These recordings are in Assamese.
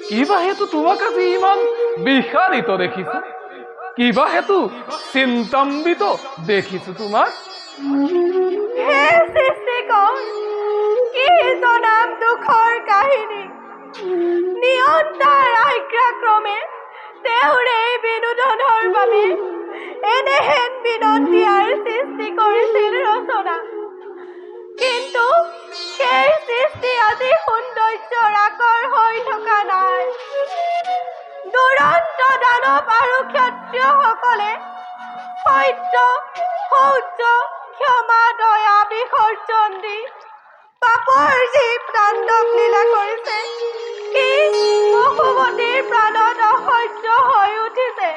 কিবা হেতু তোমাক আজি ইমান বিষাদিত দেখিছো, কিবা হেতু চিন্তাম্বিত দেখিছো তোমাক। হে সৃষ্টিকৰ, কি জনাম দুখৰ কাহিনী। নিয়ন্তাৰ আজ্ঞাক্ৰমে তেওঁৰ এই বিনোদনৰ বাবে এনেহেন বিনন্দিয়াৰ সৃষ্টি কৰিছিল ৰচনা। কিন্তু সেই সৃষ্টি আজি সৌন্দৰ্যৰ আকৰ হৈ থকা নাই। দুৰন্ত দানৱ আৰু ক্ষত্ৰিয়সকলে সত্য, শৌৰ্য, ক্ষমা, দয়া বিসৰ্জন দি পাপৰ যি তাণ্ডৱ লীলা কৰিছে, সি বসুমতীৰ প্ৰাণত অসহ্য হৈ উঠিছে।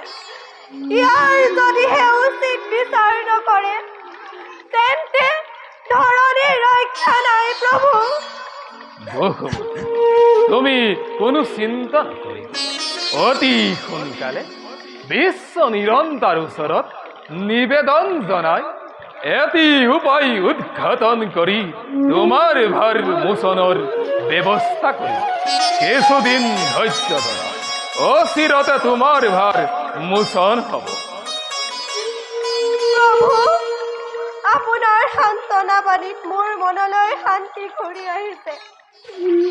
ইয়াৰ যদিহে উচিত বিচাৰ নকৰে, তেন্তে ধৰণীৰ ৰক্ষা নাই প্ৰভু। তুমি কোনো চিন্তা নকৰি অতি সোনকালে বিশ্ব নিৰন্তাৰ ওচৰত নিবেদন জনাই এটি উপায় উদ্ঘাটন কৰি তোমাৰ ভাৰ মোচনৰ ব্যৱস্থা কৰি কিছুদিন ধৈৰ্য ধৰা, অচিৰতে তোমাৰ ভাৰ মোচন হ'ব। প্ৰভু, আপোনাৰ সান্তনা বাণীত মোৰ মনলৈ শান্তি ঘূৰি আহিছে।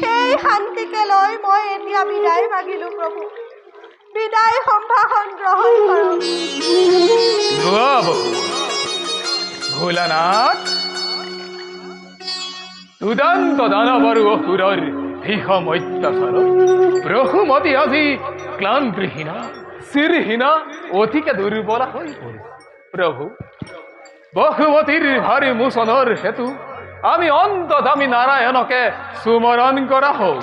সেই শান্তিকে লৈ মই এতিয়া বিদায় মাগিলো প্ৰভু। বিদায় সম্ভাষণ গ্ৰহণ কৰক। ভোলানাথ, দুদান্ত দানৱ আৰু অসুৰৰ ভীষম অত্যাচাৰত ব্ৰহ্মতী আজি ক্লান্তিহীনা, চিৰহীনা, অতিকে দুৰ্বলা হৈ পৰিছে। প্ৰভু, বসুমতীৰ ভাৰী মোচনৰ হেতু আমি অন্তদামী নাৰায়ণকে সুমৰণ কৰা হওক।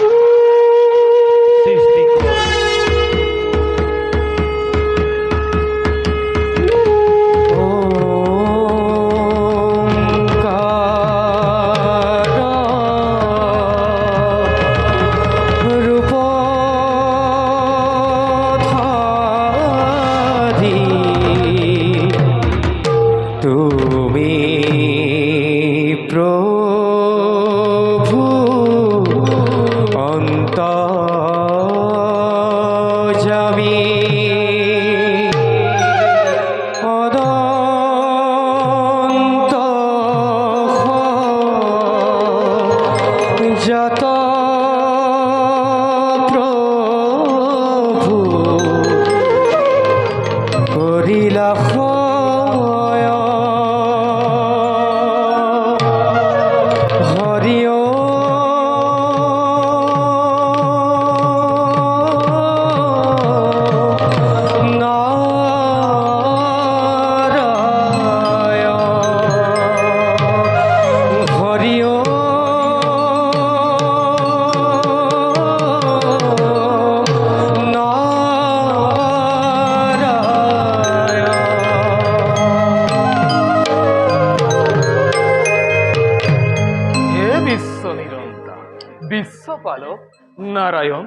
নাৰায়ণ,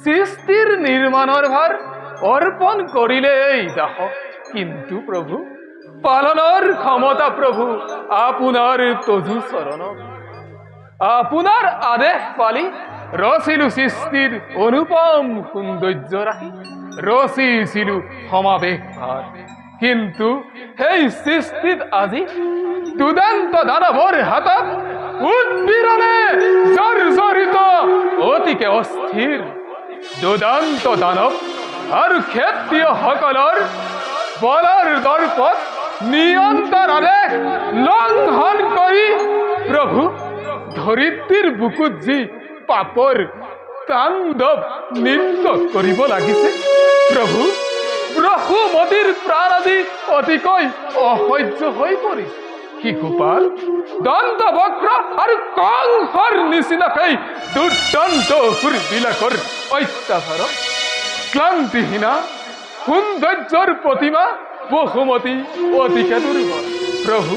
সৃষ্টিৰ নিৰ্মাণৰ ভাৰ অৰ্পণ কৰিলে এই দাস, কিন্তু প্ৰভু পালনৰ ক্ষমতা প্ৰভু আপোনাৰ তজু চৰণ। আপোনাৰ আদেশ পালি ৰচিলো সৃষ্টিৰ অনুপম সৌন্দৰ্য ৰাখি, ৰচিছিলো সমাবেশ ভাৰ। কিন্তু সেই সৃষ্টিত আজি দুদান্ত দানৱৰ হাতত উৎপীড়নে জৰ্জৰিত, অতিকে অস্থিৰ দুদান্ত দানৱ আৰু ক্ষত্ৰিয়সকলৰ বলৰ দৰ্পত নিয়ন্তাৰ আদেশ লংঘন কৰি প্ৰভু ধৰিত্ৰীৰ বুকুত যি পাপৰ তাণ্ডৱ নৃত্য কৰিব লাগিছে, প্ৰভু ব্ৰহ্মমতীৰ প্ৰাণ আজি অতিকৈ অসহ্য হৈ পৰিছে। শিশুপাল দন্তবক্ৰ আৰু কংসৰ নিচিনাকৈ দুৰ্দন্তবিলাকৰ অত্যাচাৰত ক্লান্তিহীনা সৌন্দৰ্যৰ প্ৰতিমা বসুমতী অতিকে দুৰ্বল। প্ৰভু,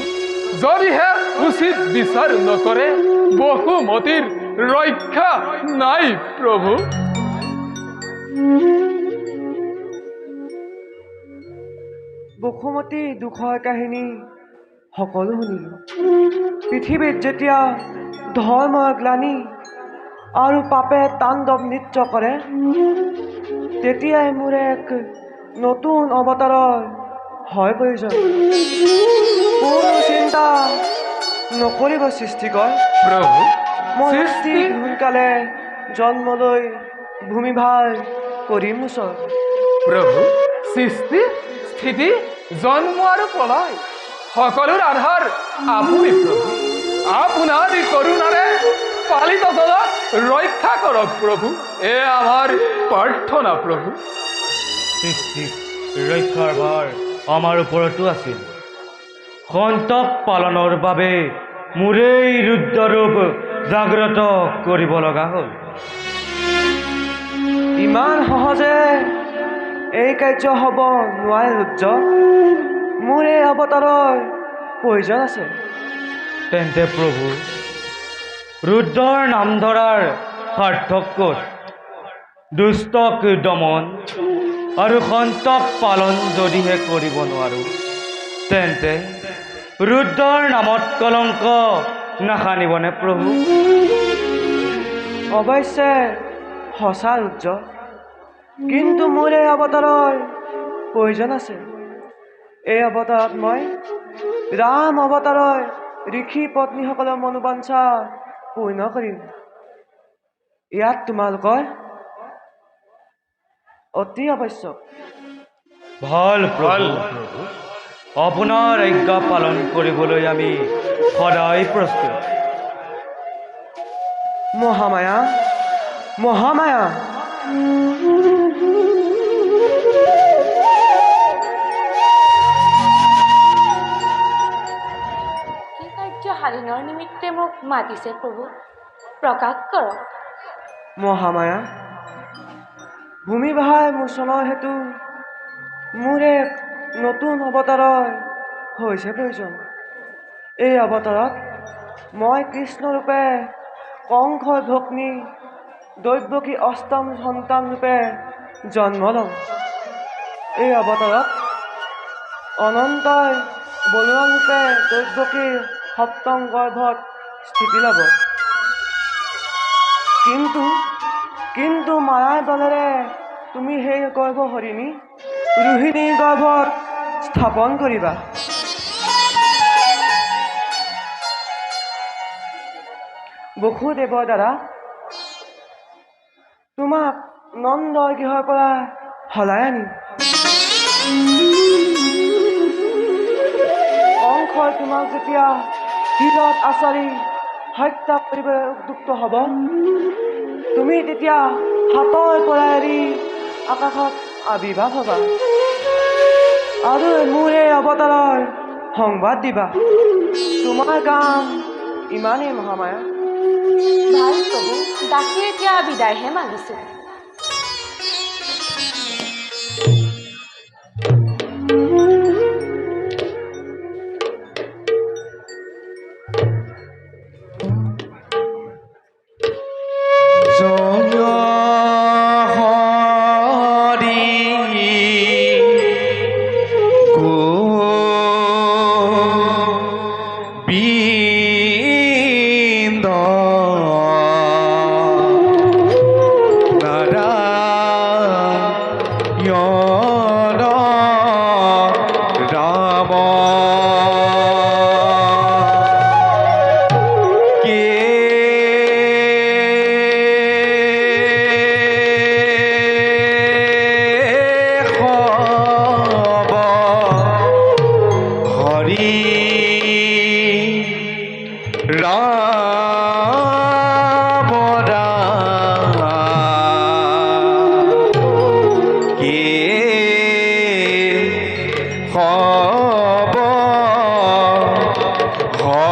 যদিহে উচিত বিচাৰ নকৰে বসুমতীৰ ৰক্ষা নাই প্ৰভু। বসুমতী দুখৰ কাহিনী সকলো শুনিলোঁ। পৃথিৱীত যেতিয়া ধৰ্মৰ গ্লানি আৰু পাপে তাণ্ডৱ নৃত্য কৰে, তেতিয়াই মোৰ এক নতুন অৱতাৰৰ হয় প্ৰয়োজন। কোনো চিন্তা নকৰিব সৃষ্টিকৰ। প্ৰভু, মই সৃষ্টি অতি সোনকালে জন্ম লৈ ভূমিভাৰ কৰিম ওচৰ। প্ৰভু, সৃষ্টি স্থিতি জন্ম আৰু প্ৰলয় সকলোৰ আধাৰ আপুনি প্ৰভু। আপোনাৰ কৰোণাৰে পালিত জনক ৰক্ষা কৰক প্ৰভু, এয়া আমাৰ প্ৰাৰ্থনা প্ৰভু। সৃষ্টিক ৰক্ষাৰ ভাৰ আমাৰ ওপৰতো আছিল। সন্তক পালনৰ বাবে মোৰেই ৰুদ্ৰৰূপ জাগ্ৰত কৰিব লগা হ'ল। ইমান সহজে এই কাৰ্য হ'ব নোৱাৰে ৰুদ্ৰ। মোৰ এই অৱতাৰৰ প্ৰয়োজন আছে। তেন্তে প্ৰভু, ৰুদ্ৰৰ নাম ধৰাৰ সাৰ্থক ক'ত? দুষ্টক দমন আৰু সন্তক পালন যদিহে কৰিব নোৱাৰোঁ, তেন্তে ৰুদ্ৰৰ নামত কলংক নাসানিবনে প্ৰভু? অৱশ্যে সঁচা ৰুদ্ৰ, কিন্তু মোৰ এই অৱতাৰৰ প্ৰয়োজন আছে। এই অৱতাৰত মই ৰাম অৱতাৰৰ ঋষি পত্নীসকলৰ মনোবাঞ্ছা পূৰ্ণ কৰিম। ইয়াত তোমালোকৰ অতি আৱশ্যক। ভাল প্ৰভু, আপোনাৰ আজ্ঞা পালন কৰিবলৈ আমি সদায় প্ৰস্তুত। মহামায়া, মহামায়া, কি কাৰ্য সাধনৰ নিমিত্তে মোক মাতিছে প্ৰভু, প্ৰকাশ কৰক। মহামায়া, ভূমিভাৰ মোচনৰ হেতু মোৰ এক নতুন অৱতাৰৰ হৈছে প্ৰয়োজন। এই অৱতাৰত মই কৃষ্ণৰূপে কংসৰ ভগ্নী দৈৱকী অষ্টম সন্তান ৰূপে জন্ম ল'ম। এই অৱতাৰত অনন্তই বলোৰাম ৰূপে দৈৱকীৰ সপ্তম গৰ্ভত স্থিতি ল'ব। কিন্তু মায়াৰ বলেৰে তুমি সেই গৰ্ভ হৰিণী ৰোহিণীৰ গৰ্ভত স্থাপন কৰিবা। বসুদেৱৰ দ্বাৰা তোমাক নন্দৰ গৃহৰ পৰা সলাই আনিম। কংসই তোমাক যেতিয়া শিলত আচাৰি হত্যা কৰিবলৈ উদ্যুক্ত হ'ব, তুমি তেতিয়া হাতৰ পৰা এৰি আকাশত আবিৰ্ভাৱ হ'বা আৰু মোৰ এই অৱতাৰৰ সংবাদ দিবা। তোমাৰ কাম ইমানেই মহামায়া। ভাল প্ৰভু, দাসী এতিয়া বিদায়হে মাগিছোঁ।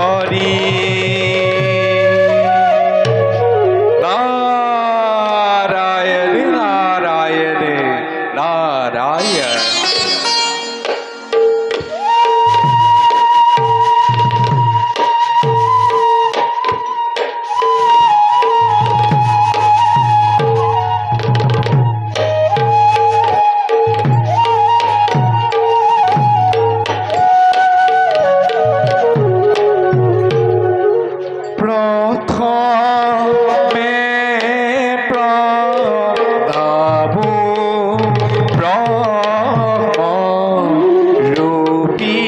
হৰি নাৰায়ণ নাৰায়ণ নাৰায়ণ প্রথমে প্রদাবু ব্রহ্ম রূপী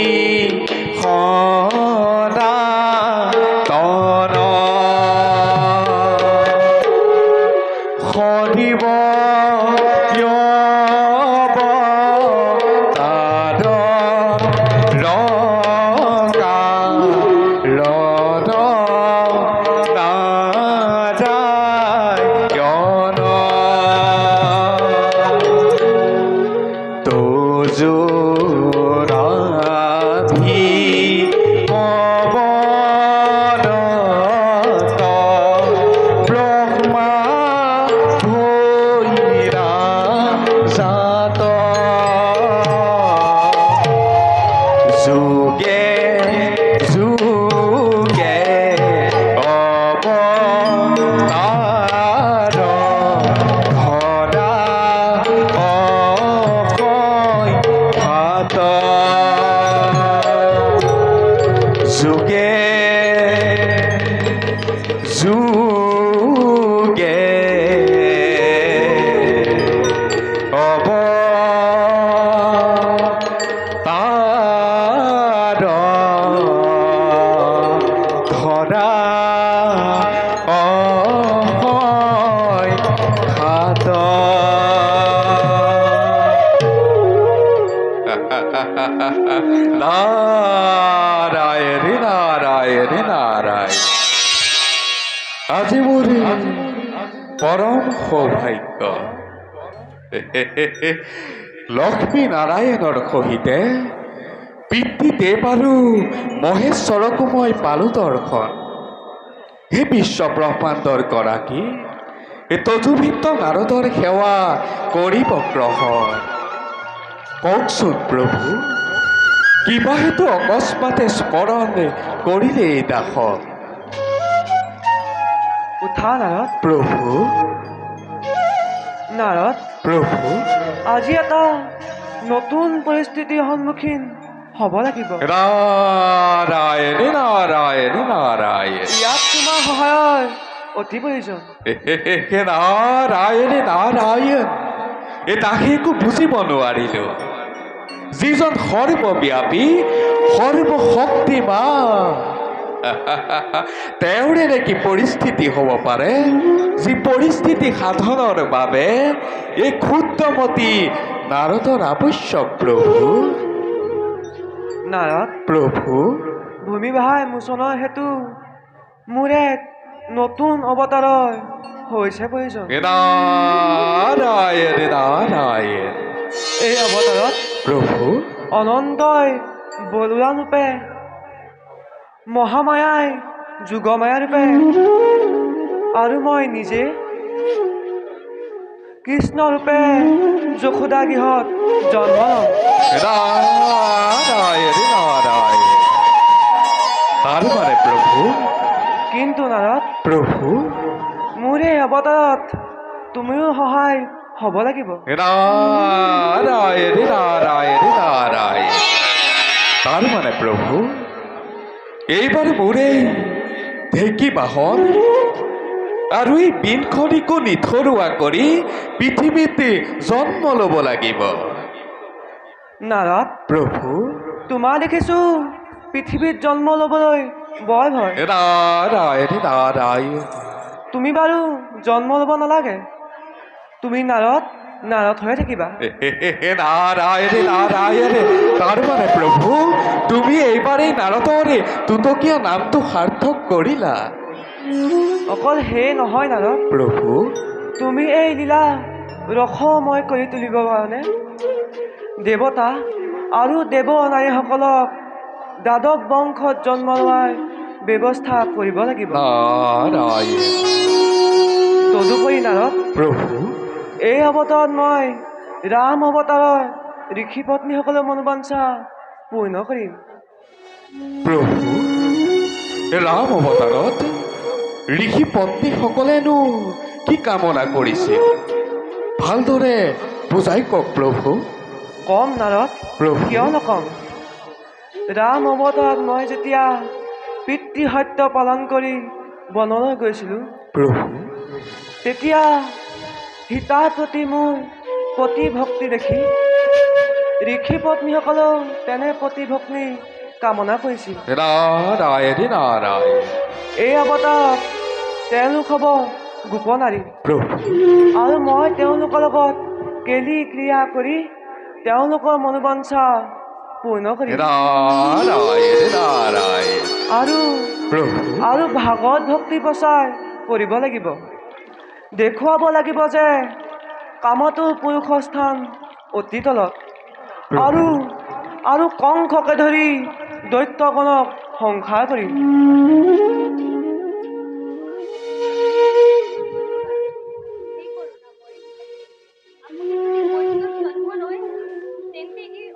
সনাতন হরিব যুগে যুগে অবতার ধরা অক্ষয় ভাত যুগে যুগে অবতার ধরা অক্ষয় ভাত নারায়ণ নারায়ণ নারায়ণ আজি মোৰ পৰম সৌভাগ্য লক্ষ্মী নাৰায়ণৰ সহিতে পিতৃদেৱ আৰু মহেশ্বৰকো মই পালো দৰ্শন হে বিশ্ব ব্ৰহ্মাণ্ডৰ গৰাকী তজুভিত নাৰদৰ সেৱা কৰিব গ্ৰহণ কওকচোন প্ৰভু কিবা হেতু অকস্মাতে স্মৰণ কৰিলে এই দাসক উঠা নাৰদ প্ৰভু নাৰদ প্ৰভু আজি এটা নতুন পৰিস্থিতিৰ সন্মুখীন হ'ব লাগিব নাৰায়ণ নাৰায়ণ নাৰায়ণ ইয়াত তোমাৰ সহায়ৰ অতি প্ৰয়োজন নাৰায়ণ নাৰায়ণ এই তাকে একো বুজিব নোৱাৰিলো যিজন সৰ্বব্যাপী সৰ্বশক্তিমান তেওঁৰে নেকি পৰিস্থিতি হ'ব পাৰে যি পৰিস্থিতি সাধনৰ বাবে এই ক্ষুদ্ৰমতী নাৰদৰ আৱশ্যক প্ৰভু নাৰদ প্ৰভু ভূমি বাহাই মোচনৰ হেতু মোৰ এক নতুন অৱতাৰৰ হৈছে প্ৰয়োজন নাৰায়ণ নাৰায়ণ এই অৱতাৰত প্ৰভু অনন্তই বলোৰা ৰূপে মহামায়াই যোগমায়া ৰূপে আৰু মই নিজে কৃষ্ণ ৰূপে যশোদা গৃহত জন্ম ল'ম নাৰায়ণ নাৰায়ণ তাৰ মানে প্ৰভু কিন্তু নাৰদ প্ৰভু মোৰ এই অৱতাৰত তুমিও সহায় হ'ব লাগিব নাৰায়ণ নাৰায়ণ নাৰায়ণ তাৰ মানে প্ৰভু এইবাৰ মোৰে ঢেঁকী বাহন আৰু এই বিনখনিকো নিথৰুৱা কৰি পৃথিৱীত জন্ম ল'ব লাগিব নাৰদ প্ৰভু তোমাৰ দেখিছোঁ পৃথিৱীত জন্ম ল'বলৈ বৰ ভয় নাৰায়ণ নাৰায়ণ তুমি বাৰু জন্ম ল'ব নালাগে তুমি নাৰদ নাৰদ হৈ থাকিবা নাৰায়ণ নাৰায়ণ তাৰ মানে প্ৰভু তুমি এইবাৰ এই নাৰদৰে তুতকীয়া নামটো সাৰ্থক কৰিলা অকল হে নহয় নাৰদ প্ৰভু তুমি এই লীলা ৰসময় কৰি তুলিবৰ কাৰণে দেৱতা আৰু দেৱ নাৰীসকলক দ্বাদশ বংশত জন্ম লোৱাৰ ব্যৱস্থা কৰিব লাগিব। নাৰায়ণ। তদুপৰি নাৰদ, প্ৰভু এই অৱতাৰত মই ৰাম অৱতাৰৰ ঋষি পত্নীসকলৰ মনোবাঞ্ছা পূৰ্ণ কৰিম। প্ৰভু ৰাম অৱতাৰত ঋষি পত্নীসকলেনো কি কামনা কৰিছিল ভালদৰে বুজাই কওক প্ৰভু। কম নাৰদ, প্ৰভু। কিয় নকম? ৰাম অৱতাৰত মই যেতিয়া পিতৃসত্য পালন কৰি বনলৈ গৈছিলোঁ, প্ৰভু তেতিয়া সীতাৰ প্ৰতি মোৰ প্ৰতিভক্তি দেখি ঋষি পত্নীসকলেও তেনে প্ৰতিভক্তি কামনা কৰিছিল। নাৰায়ণ নাৰায়ণ। এই অৱতাৰত তেওঁলোক হ'ব গোপনাৰী, প্ৰভু আৰু মই তেওঁলোকৰ লগত কেলি ক্ৰিয়া কৰি তেওঁলোকৰ মনোবাঞ্ছা পূৰ্ণ কৰিম। নাৰায়ণ নাৰায়ণ। আৰু প্ৰভু আৰু ভাগৱত ভক্তি প্ৰচাৰ কৰিব লাগিব। দেখুৱাব লাগিব যে কামতো পুৰুষৰ স্থান অতি তলত, আৰু আৰু কংসকে ধৰি দৈত্যগণক সংহাৰ কৰিম।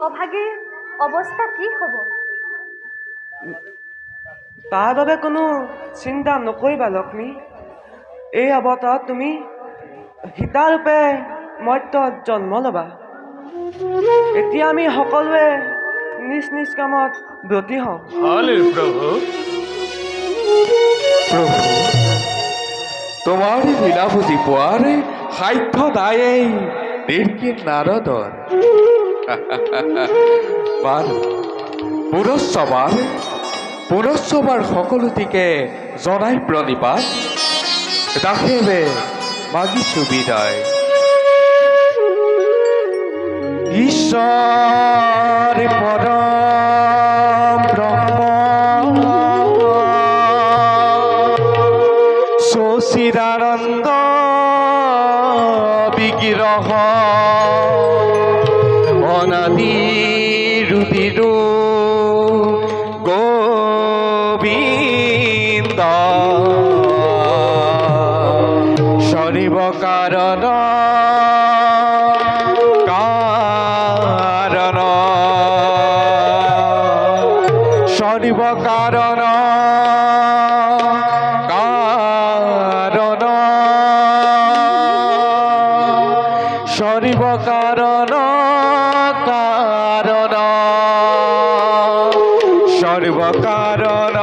অভাগীৰ অৱস্থা কি হ'ব? তাৰ বাবে কোনো চিন্তা নকৰিবা লক্ষ্মী। এই অৱতাৰত তুমি সীতাৰূপে মৰ্ত্যত জন্ম ল'বা। এতিয়া আমি সকলোৱে নিজ নিজ কামত ব্ৰতী হওঁ। হলে প্ৰভু। প্ৰভু তোমাৰ লীলা বুজি পোৱাৰ সাধ্য নায়েই নিৰ্কিন নাৰদৰ। বাৰু পুৰস্সভাৰ সকলোটিকে জনাই প্ৰণিপাত দাসেবে মাগিছো বিদায়। ঈশ্বৰ পৰম ব্ৰহ্ম সচিদানন্দ বিগ্ৰহ অনাদি ৰুধিৰ গোবিন্দ সৰ্ব কাৰণ সৰ্ব কাৰণ কাৰণ সৰ্ব কাৰণ কাৰণ সৰ্ব কাৰণ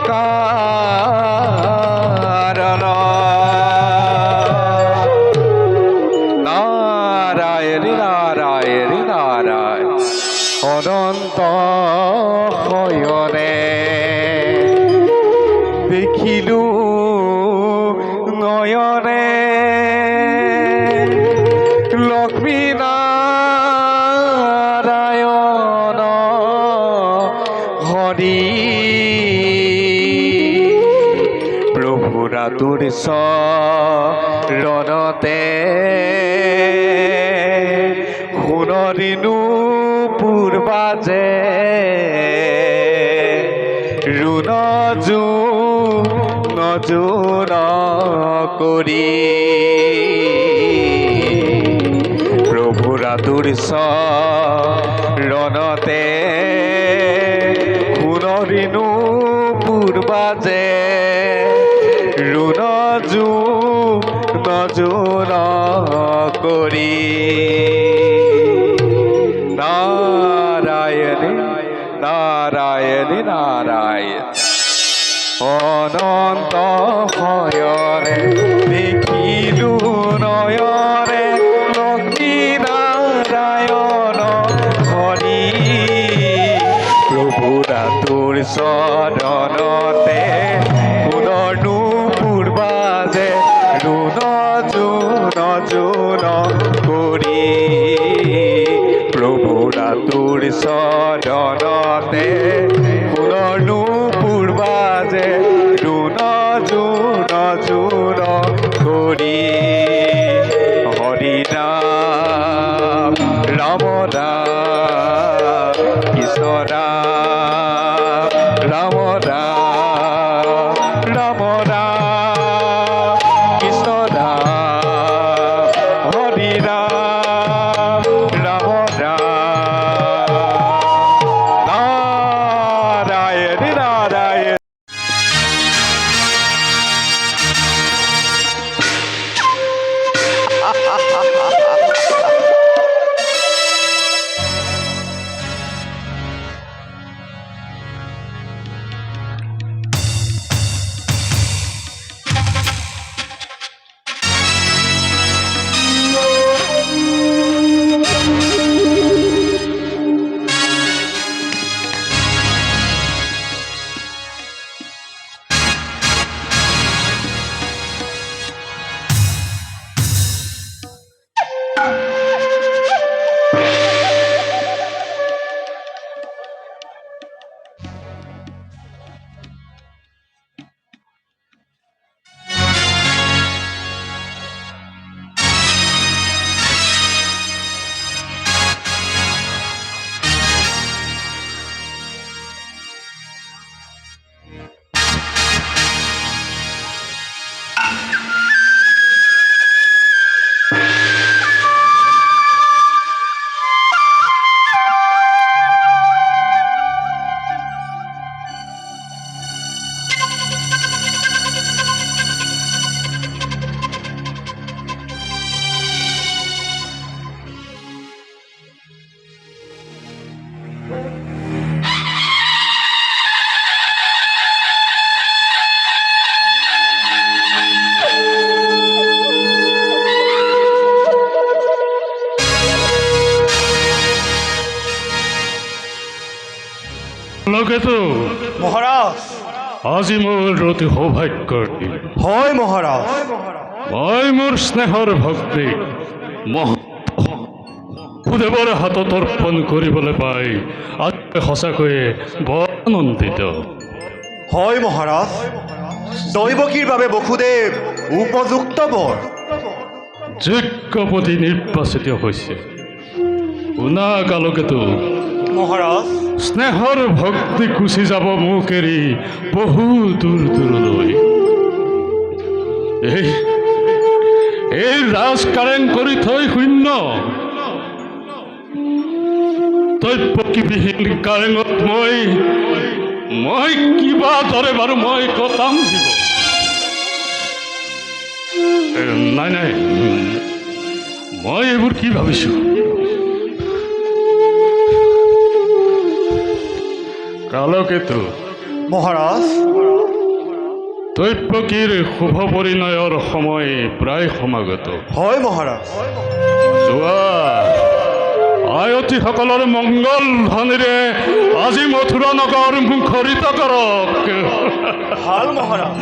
কাৰণ নাৰায়ণ নাৰায়ণ নাৰায়ণ। অনন্ত শয়নে দেখিলো নয়নে লক্ষ্মী নাৰায়ণ হৰি প্ৰভুৰা তোৰ চৰণতে সোণৰিনো পূৰ্বাজে ৰুণ নজুন কৰি প্ৰভুৰা তোৰ চৰণতে সোণৰিনো পূৰ্বাজে ৰুণ নজুন কৰি নাৰায়ণ নাৰায়ণ নাৰায়ণ। অনন্ত শয়নে দেখিলো নয়নে লক্ষ্মী নাৰায়ণ হৰি প্ৰভুৰা তোৰ চৰণতে সোণৰনো পূৰ্বাজে ৰুণ কৰি প্ৰভুৰা তোৰ চৰণতে সোণৰনো পূৰ্বাজে ৰুণ কৰি হৰি নাম ৰাম নাম কৃষ্ণ ৰাম ৰাম ৰাম ৰাম ৰাম কৃষ্ণ ৰাম হৰি ৰাম ৰাম ৰাম নাৰায়ণ নাৰায়ণ। লোকেতো মহাৰাজ আজি মোৰ অতি সৌভাগ্যৰ দিন। হয় মহাৰাজ। মই মোৰ স্নেহৰ ভক্তি মহাদেৱৰ হাতত অৰ্পণ কৰিবলৈ পাই আজি সঁচাকৈয়ে বৰ আনন্দিত। হয় মহাৰাজ, দৈৱকীৰ বাবে বসুদেৱ উপযুক্ত বৰ। যোগ্যপতি নিৰ্বাচিত হৈছে। শুনা কালকেতো মহাৰাজ, স্নেহৰ ভক্তি গুচি যাব মোক এৰি বহু দূৰ দূৰলৈ। এই ৰাজকাৰেং কৰি থৈ শূন্য তৈপকীবিহীন কাৰেঙত মই কিবা দৰে বাৰু মই কটাম দিব। নাই নাই, মই এইবোৰ কি ভাবিছো। কালকেতু মহাৰাজ, দৈপকীৰ শুভ পৰিণয়ৰ সময় প্ৰায় সমাগত। হয় মহাৰাজ। যোৱা আয়তীসকলৰ মংগল ধ্বনিৰে আজি মথুৰা নগৰ মুখৰিত কৰক। ভাল মহাৰাজ।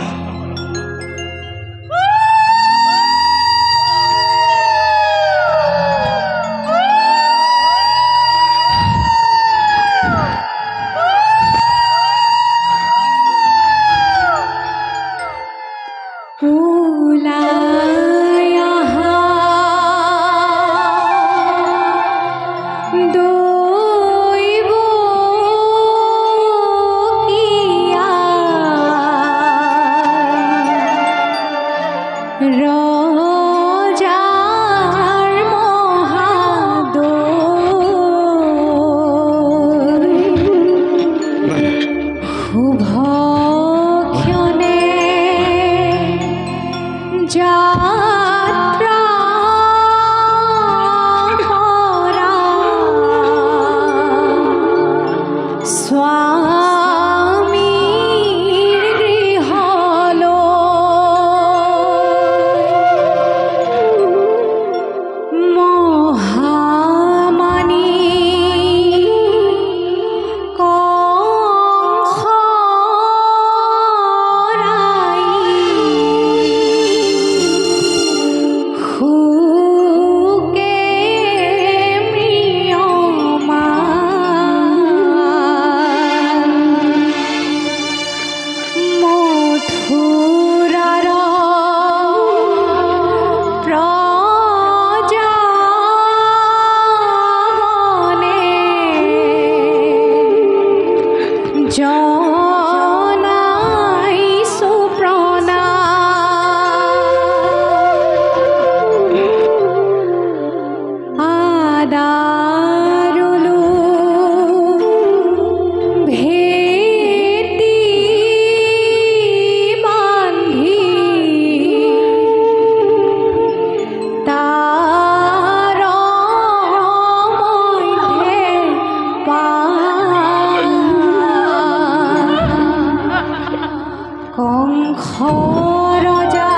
ৰজা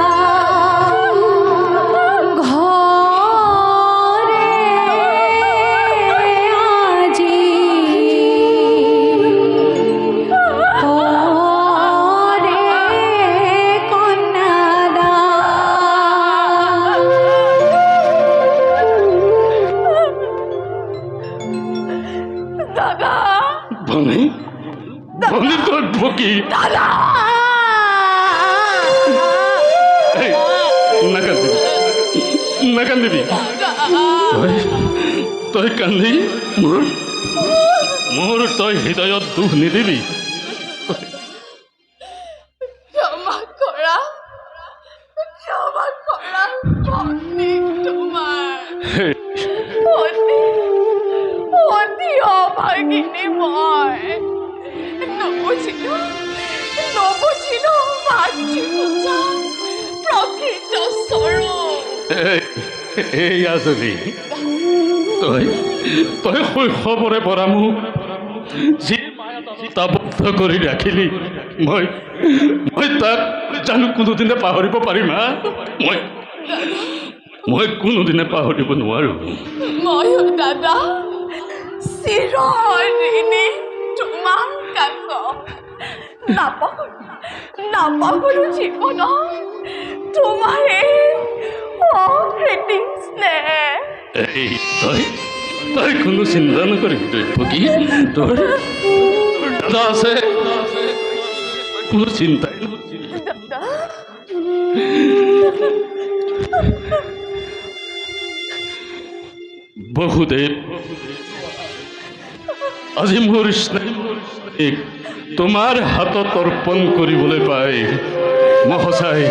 ঘৰে আজি কৰে কন্যাদান। দাদা ভনী ভনী তোৰ বকি দাদা নাকান্দিবি তই কান্দি মোৰ তই হৃদয়ত দুখ নিদিবি। ক্ষমা কৰা ভনী তোমাৰ অতি অভাগিনী মই নবুজিলো মাতৃপূজা প্ৰকৃত স্বৰূপ। এই আজলি তই তই শৈশৱৰে পৰা মোক যি আবদ্ধ কৰি ৰাখিলি মই তাক জানো কোনোদিনে পাহৰিব পাৰিম? মই কোনোদিনে পাহৰিব নোৱাৰো। ময়ো দাদা চিৰঋণী তোমাৰ কাষ নাপাহৰো জীৱনত তোমাৰ এই অকৃত্ৰিম স্নেহ। এই তই কোনো চিন্তা নকৰিবি দৈৱকী, তোৰ দাদা আছে, কোনো চিন্তাই দাদা বহুদেৱ আজি মোৰ স্নেহ তোমাৰ হাতত অৰ্পণ কৰিবলৈ পাই মই সঁচাই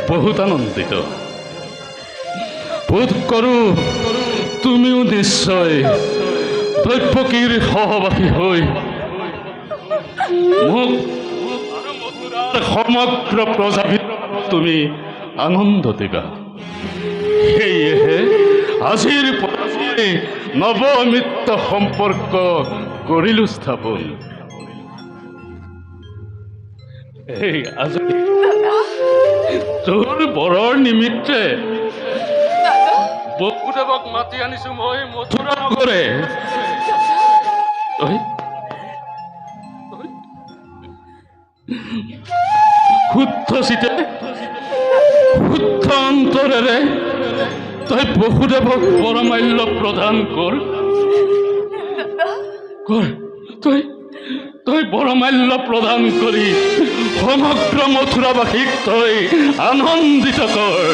বহুত আনন্দিত বোধ কৰোঁ। তুমিও নিশ্চয় দৈৱকীৰ সহবাসী হৈ মোক সমগ্ৰ প্ৰজাতিত তুমি আনন্দ দিবা। সেয়েহে আজিৰ পৰা নৱমিত্ৰ সম্পৰ্ক কৰিলো স্থাপন। এই আজি তোৰ বৰৰ নিমিত্তে বসুদেৱক মাতি আনিছো মই মথুৰা নগৰে। শুদ্ধ চিতে শুদ্ধ অন্তৰেৰে তই বসুদেৱক বৰমাল্য প্ৰদান কৰ। তই বৰমাল্য প্ৰদান কৰি সমগ্ৰ মথুৰাবাসীক তই আনন্দিত কৰ।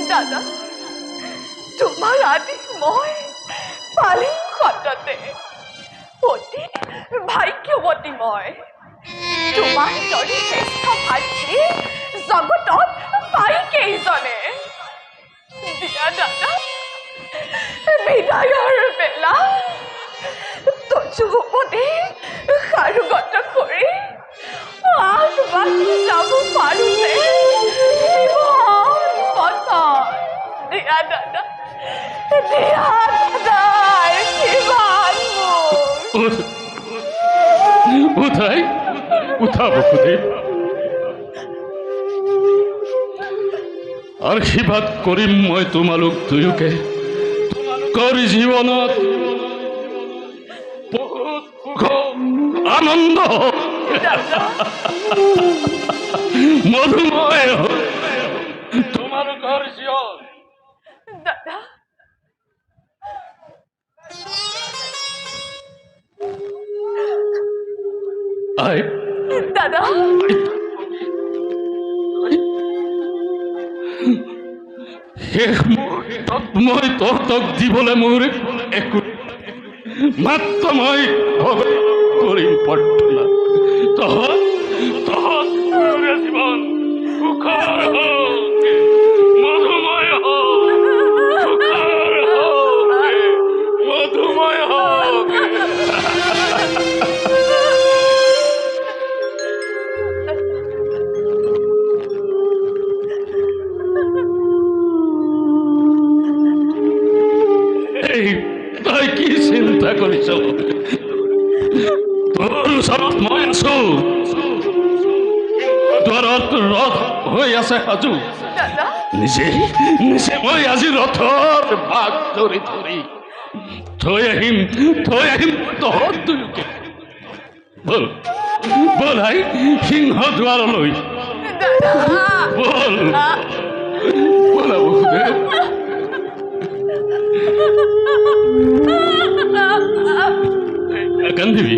দাদা তোমাৰ আদেশ মই পালিম সততে। অতি ভাগ্যৱতী মই, তোমাৰ দৰে শ্ৰেষ্ঠ ভাতৃ জগতত পাই কেইজনে। দিয়া দাদা বিদায়ৰ বেলা তজু উপদেশ সাৰোগত কৰি আগবাঢ়ি যাব পাৰোঁতে জীৱন পথত। দিয়া দাদা আশীৰ্বাদ মোৰ। উঠা বসুদেৱ, আশীৰ্বাদ কৰিম মই তোমালোক দুয়োকে। তোমালোকৰ জীৱনত বহুত সুখ আনন্দ মধুময় তোমালোকৰ জীৱন। দাদা দাদা শেষ মুহূৰ্তত মই তহঁতক দিবলৈ মোৰ একো মাত্ৰ মই কৰিম প্ৰাৰ্থনা। তহঁত জীৱন সুখৰ হওক, মধুময় হওক, সুখৰ হওক, মধুময় হওক। তই কি চিন্তা কৰিছ? তোৰ ওচৰত মই আছো দ্বাৰত ৰথ হৈ আছে সাজু নিজে নিজে মই আজি ৰথৰ ভাগ ধৰি ধৰি থৈ আহিম তহঁত দুয়োকে বল বল আই সিংহ দুৱাৰলৈ বল বল বসুদেৱ কান্দিবি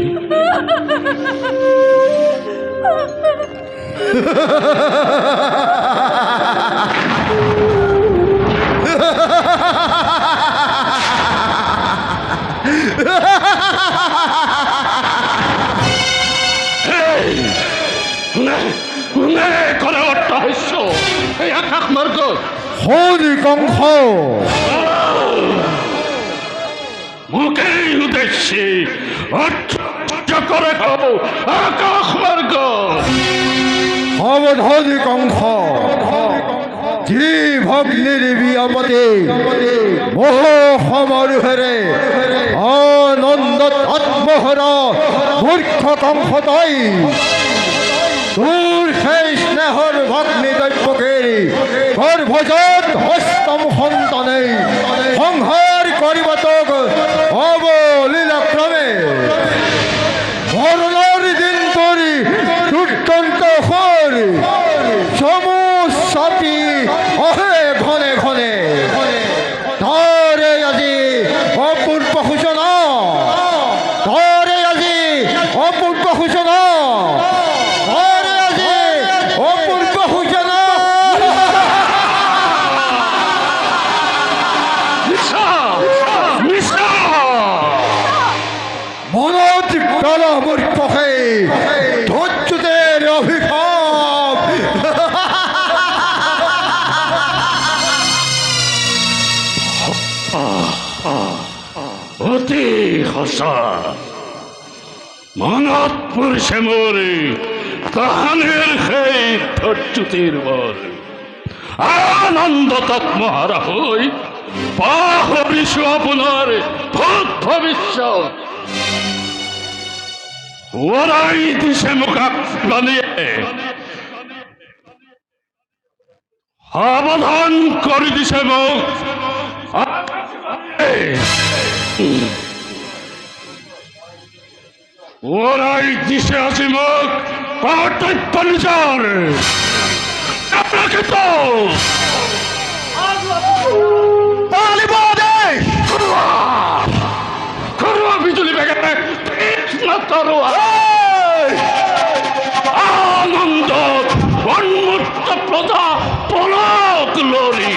কোনে কৰে অট্টহাস্য এই আকাশ মাৰ্গত হৰিকংস মুখেই উদ্দেশ্যে অট্ট কৰে খাব আকাশ মাৰ্গ সাৱধানী কংস যি ভগ্নীৰ বিয়াপতি মোহ সমাৰোহেৰে আনন্দত আত্মহৰা মূৰ্খ কংস তই তোৰ সেই স্নেহৰ ভগ্নী দৈৱকে গৰ্ভজাত অষ্টম সন্তানে সংহাৰ কৰিব তোক অৱলীলাক্ৰমে মৰণৰ দিন কৰি দুৰ্দন্ত হৈ চমু চাপি অহে ঘনে ঘনে তাৰে আজি অপূৰ্ব সূচনা তাৰে আজি অপূৰ্ব সূচনা তাৰে আজি অপূৰ্ব সূচনা মনত কাল মূৰ্খে ধৈৰ্যতেৰ অভিশাপ অতি সঁচা মনত পৰিছে মোৰ তাহানিৰ সেই ধৈৰ্যতিৰ বৰ আনন্দত আত্মহাৰা হৈ পাহৰিছো আপোনাৰ ভূত ভৱিষ্যত ওৰাই দিছে মোক বানিয়ে সাৱধান কৰি দিছে মোক ওৰাই দিছে আজি মোক কৰ্তব্য নিজৰ আপোনাকেতো ঘৰুৱা বিজুলী বেগেৰে আনন্দত উন্মুক্ত প্ৰজা পলক লৰি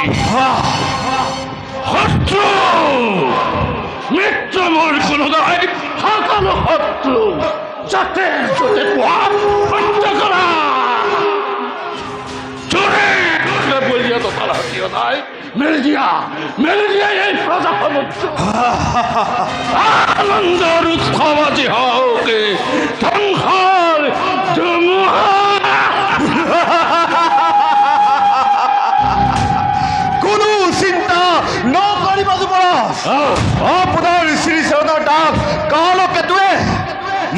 শত্ৰু মৃত্যু মোৰ কোনো নাই সকলো শত্ৰু যাতে যতে পোৱা হত্যা কৰা জোৰে বলিয়া তথাৰ হাতীয় নাই মেলি দিয়া এই প্ৰজা সমুদ্ৰ আনন্দৰ উৎসৱ আজি হওক ধ্বংসৰ ধুমুহা কোনো চিন্তা নকৰিব যুৱৰাজ আপোনাৰ শ্ৰীচৰণৰ ডাক কালকেতুৱে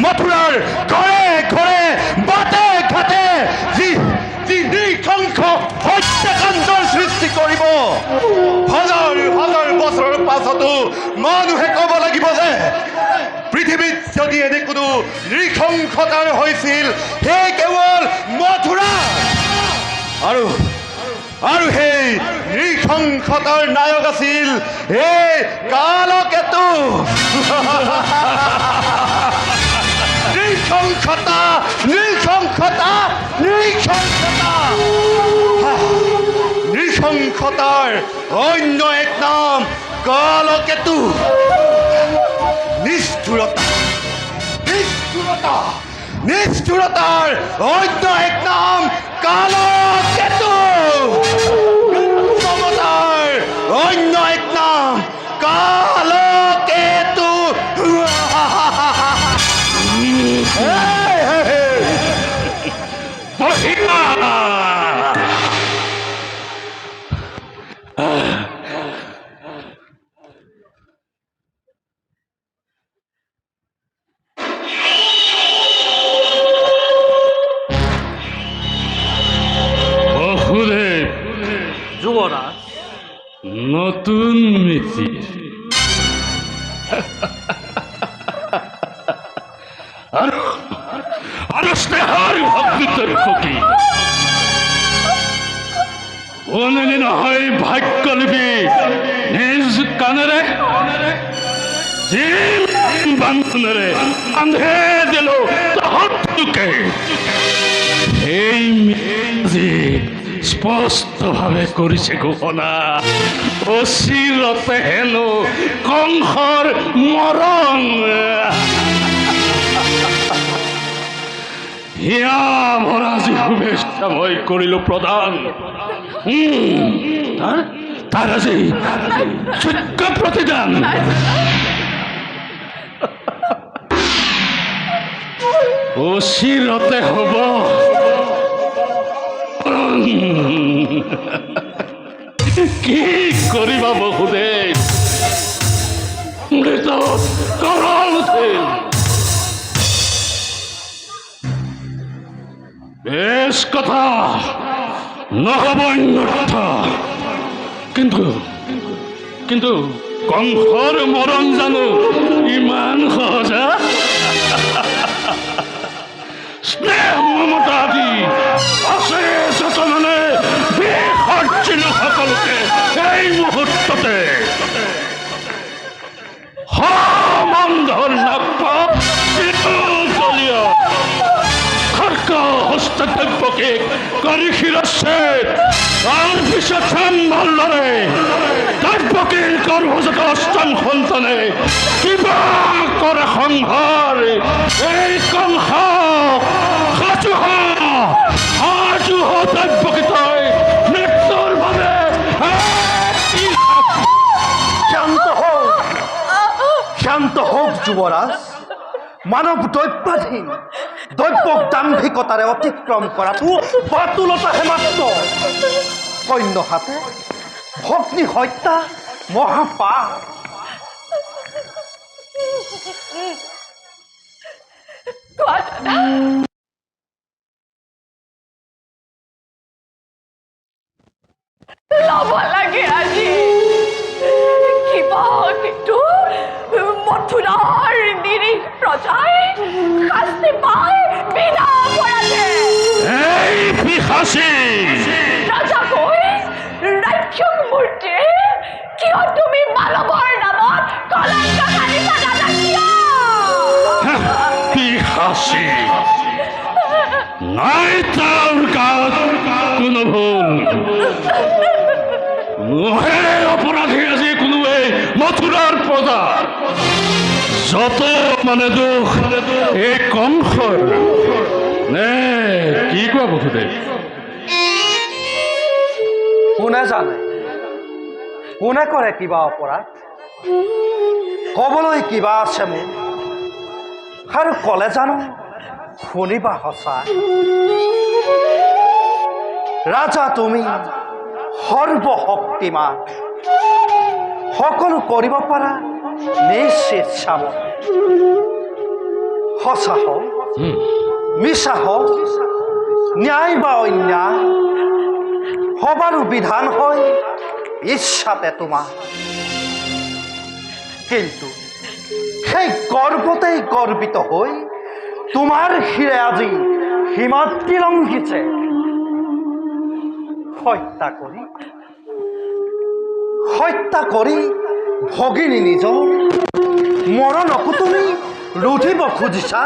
মথুৰাৰ ঘৰে ঘৰে বাটে ঘাটে যি নৃশংস হত্যাকাণ্ডৰ সৃষ্টি কৰিব হাজাৰ হাজাৰ বছৰৰ পাছতো মানুহে ক'ব লাগিব যে পৃথিৱীত যদি এনে কোনো নৃশংসতাৰ হৈছিল সেই কেৱল মথুৰা আৰু সেই নৃশংসতাৰ নায়ক আছিল এই কালকেতু নৃশংসতা নৃশংসতা নৃশংসতা নৃশংসতাৰ অন্য এক নাম কালকেতু নিষ্ঠুৰতা নিষ্ঠুৰতা নিষ্ঠুৰতাৰ অন্য এক নাম কালকেতু মমতাৰ অন্য এক নাম কালকেতু নতুন নীতি আৰু স্নেহৰ ভক্তিৰ ফকী বননি নহয় ভাগ্যলিপি নিজ কাণেৰে বান্ধনেৰে বান্ধে দিলো তহঁতলোকে এই মেজি স্পষ্টভাৱে কৰিছে ঘোষণা অচিৰতে হেনো কংসৰ মৰণ হিয়া ভৰা যি শুভেচ্ছা মই কৰিলো প্ৰদান তাৰ আজি যোগ্য প্ৰতিদান অচিৰতে হ'ব কি কৰিবা বহুদেৱ মৃত কৰল উঠিল বেশ কথা নহব অন্যৰ্থ কিন্তু কংসৰ মৰণ জানো ইমান সহজ স্নেহ মমতা আদি আছে যতনে বিসৰ্জিলো সকলোকে এই মুহূৰ্ততে মন্ধৰ নাকলীয় খৰ্গ হস্তদ্ৰব্যকে কৰি শিৰচ্ছেদ তাৰপিছত ভালদৰে দ্ৰব্যকীৰ গৰ্ভজাত অষ্টম সন্তানে কিবা কৰে সংহাৰ এই কংস দ্ৰব্যকীতই মৃত্যুৰ বাবে শান্ত হোক যুৱৰাজ মানৱ দৈব্যাধীন দৈব্যক দাম্ভিকতাৰে অতিক্ৰম কৰাটো বাতুলতাহে মাত্ৰ অন্য হাতে ভগ্নী হত্যা মহাপাপ ল'ব লাগে আজি কিবা কিন্তু মথুৰাৰ নিৰীহ প্ৰজাই শাস্তি পায় বিনা অপৰাধে এই পিশাচী ৰজাকৈ ৰাক্ষস মূৰ্তি কিয় তুমি মানৱৰ নামত কলংক সানিছা দাদা কিয় পিশাচী নাই তাৰ গাত কোনো ভুল মোহেৰে অপৰাধী আজি কোনোৱে মথুৰাৰ প্ৰজা যত মানে দুখ এই কংসৰ নে কি কোৱা বহুদেৱ কোনে জানে কোনে কৰে কিবা অপৰাধ ক'বলৈ কিবা আছে মোৰ আৰু ক'লে জানো শুনিবা সঁচা ৰাজা তুমি সৰ্বশক্তিমান সকলো কৰিব পাৰা নিশ্চিত চাব সঁচা হওক মিছা হওক ন্যায় বা অন্যায় সবাৰো বিধান হয় ইচ্ছাতে তোমাৰ কিন্তু সেই গৰ্বতেই গৰ্বিত হৈ তোমাৰ শিৰে আজি সীমাত্ৰি লংঘিছে হত্যা কৰি ভগিনী নিজৰ মৰণকো তুমি ৰুধিব খুজিছা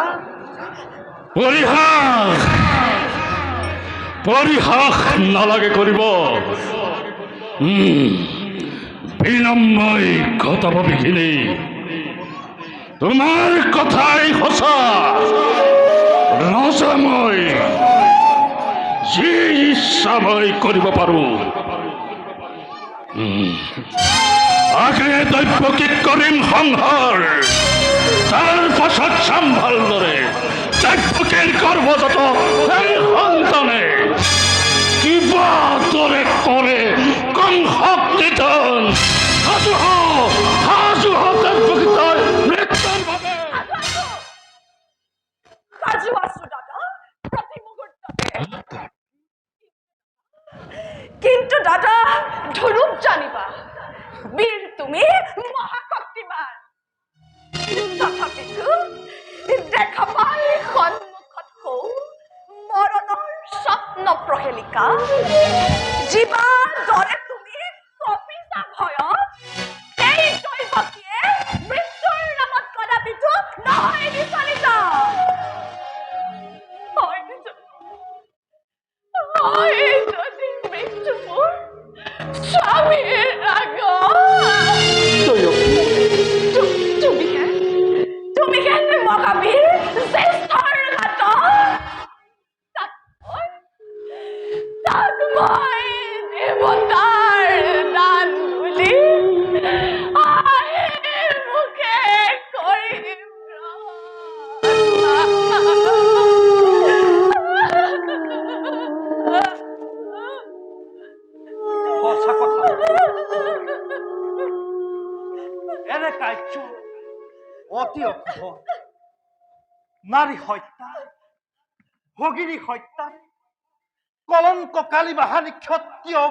পৰিহাস নালাগে কৰিব বিনম্ৰই ঘটাব বিঘিনি তোমাৰ কথাই সঁচা ৰজা মই যি ইচ্ছা মই কৰিব পাৰো আগে দৈব্যকীক কৰিম সংহাৰ তাৰ পাছত চাম ভালদৰে দৈব্যকীৰ গৰ্ভজাত এই সন্তানে কিবা দৰে কৰে কংসক নিধন সাজু দৈব্যকীতৰ মৃত্যুৰ বাবে সাজু আছো দাদা প্ৰতি মুহূৰ্ততে কিন্তু দাদা ধনুক জানিবা দেখা পাই সন্মুখত সৌ মৰণৰ স্বপ্ন প্ৰহেলিকা যিবাৰ দৰে তুমি কপিছা ভয়ত এই দৈৱকীয়ে মৃত্যুৰ নামত কদাপিতো নহয় বিচলিত। যদি মৃত্যু মোৰ স্বামীৰ তুমি কেন মহাবীৰ জ্যেষ্ঠৰ ঘাট তাক মই দেৱতাৰ দান বুলি মুখে কৰিম। সঁচা কথা এনে কাৰ্য অতি অশুভ। নাৰী হত্যা, ভগিনী হত্যা, কলংককালী বাহানী ক্ষত্ৰিয়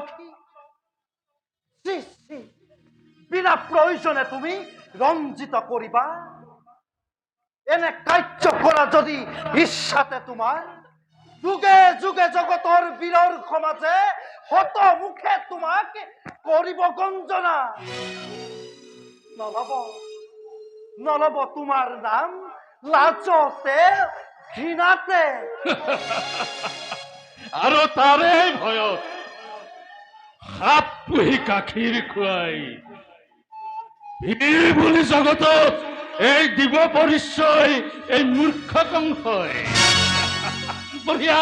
বিনা প্ৰয়োজনে তুমি ৰঞ্জিত কৰিবা। এনে কাৰ্য কৰা যদি ইচ্ছাতে তোমাৰ যুগে যুগে জগতৰ বীৰৰ সমাজে হত মুখে তোমাক কৰিব গঞ্জনা। নলব তোমাৰ নাম লাজতে ঘৃণাতে। আৰু তাৰে ভয়ত সাপ পুহি গাখীৰ খুৱাই বীৰ বুলি জগতত এই দিব পৰিচয় এই মূৰ্খ কংসই। বঢ়িয়া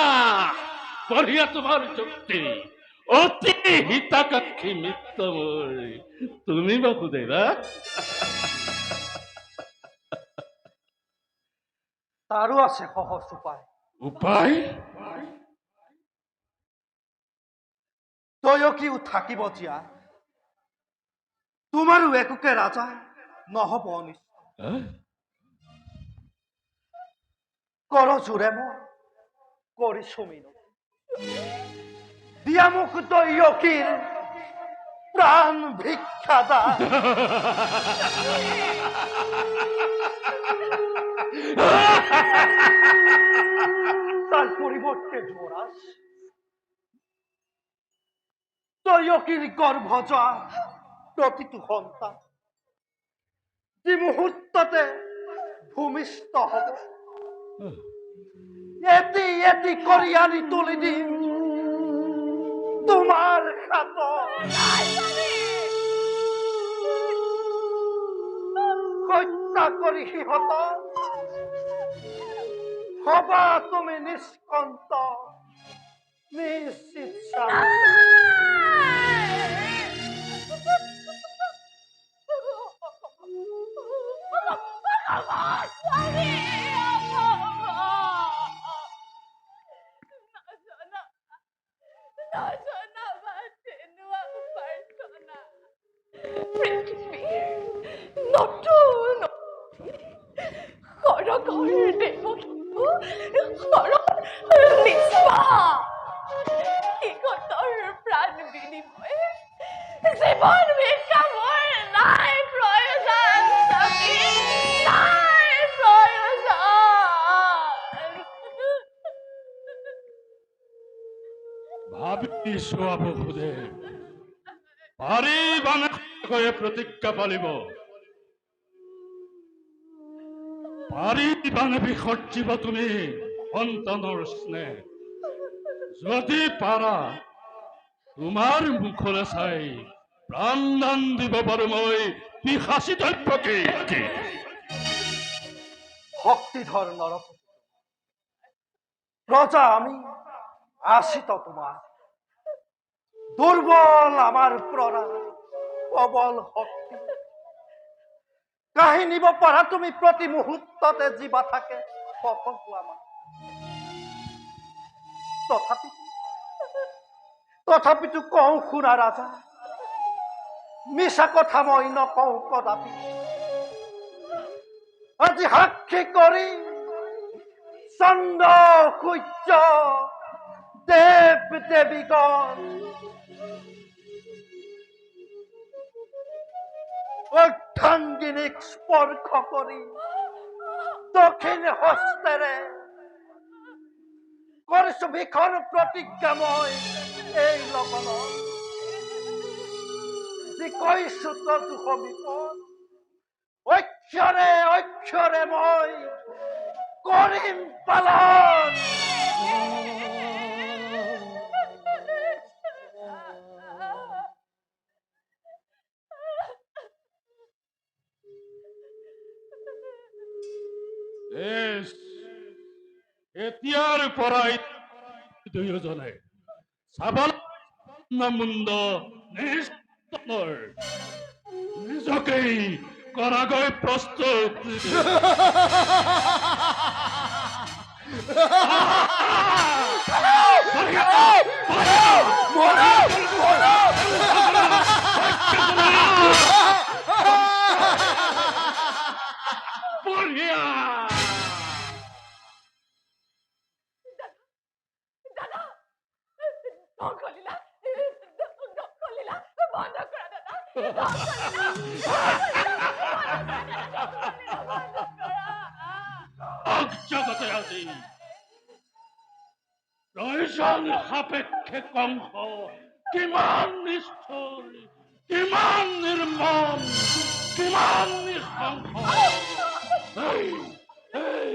বঢ়িয়া তোমাৰ যুক্তি, অতি হিতাকাক্ষী মিত্ৰ মোৰ। তুমি বাসুদেৱা তাৰো আছে সহজ উপায়। উপায় তয়কিও থাকিব জীয়া, তোমাৰো একোকে ৰাজা নহব অনিষ্ট। কৰ জোৰে মই কৰিছো মিনতি, দিয়া মোক তয়কিৰ প্ৰাণ ভিক্ষা দান। তার পরিবর্তে যুবরাজ তয়কির গর্ভজা প্রতিটো সন্তান যে মুহূর্ততে ভূমিষ্ঠ হব এটি এটি করি আনি তুলি দিম তোমার খাত। হত্যা করি সিহত হবা তুমি নিষ্কন্ত নিশ্চিত। নতুন প্রাণ বিনিময়ে জীবন ভিক্ষা মোৰ নাই প্ৰয়োজন, নাই প্ৰয়োজন। ভাবি চোৱা বসুদেৱ, পাৰিবানে প্ৰতিজ্ঞা পালিব? পাৰিবানে বিসৰ্জিব তুমি সন্তানৰ স্নেহ? যদি পাৰা তোমাৰ মুখলৈ চাই প্ৰাণদান দিব পাৰো মই পিশাচী দৈত্যকে। শক্তিধর নরপতি প্রজা আমি আশিত তোমার, দুর্বল আমার প্রাণ প্রবল শক্তি। কাহি নিব পারা তুমি প্রতি মুহূর্ততে জীবা থাকে সকলো আমার। তথাপিতো কওঁ শুনা ৰাজা, মিছা কথা মই নকওঁ কদাপি। আজি সাক্ষী কৰি চন্দ্ৰ সূৰ্য দেৱ দেৱীগণ অৰ্ধাংগিনীক স্পৰ্শ কৰি দক্ষিণ হস্তেৰে কৰিছো ভীষণ প্ৰতিজ্ঞা মই এই লগনত যি কৈছো ততো সমীপত অক্ষৰে অক্ষৰে মই কৰিম পালন। এতিয়াৰ পৰাই দুয়োজনে মুণ্ড নিষ্ঠৰ নিজকেই কৰাগৈ প্ৰস্তুত। বঢ়িয়া। জগতে আজি প্ৰয়োজন সাপেক্ষে কংস কিমান নিষ্ঠুৰ, কিমান নিৰ্মম, কিমান নিঃশংস। এই, এই,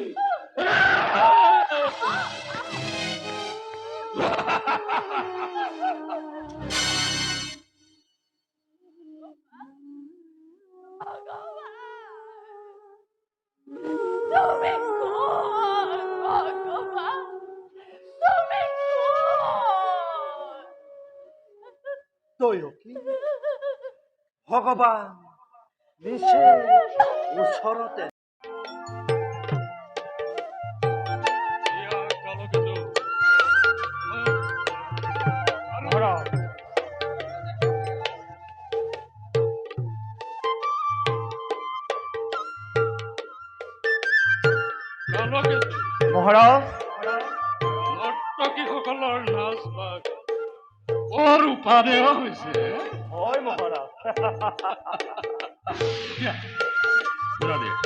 দয়কী ভগৱান নিচে ওচৰতে। মহাৰাজ নৰ্তকীসকলৰ নাচ বাগ বৰ উপাদেয় হৈছে। হয় মহাৰাজ। দিয়া, পুৰা দিয়া।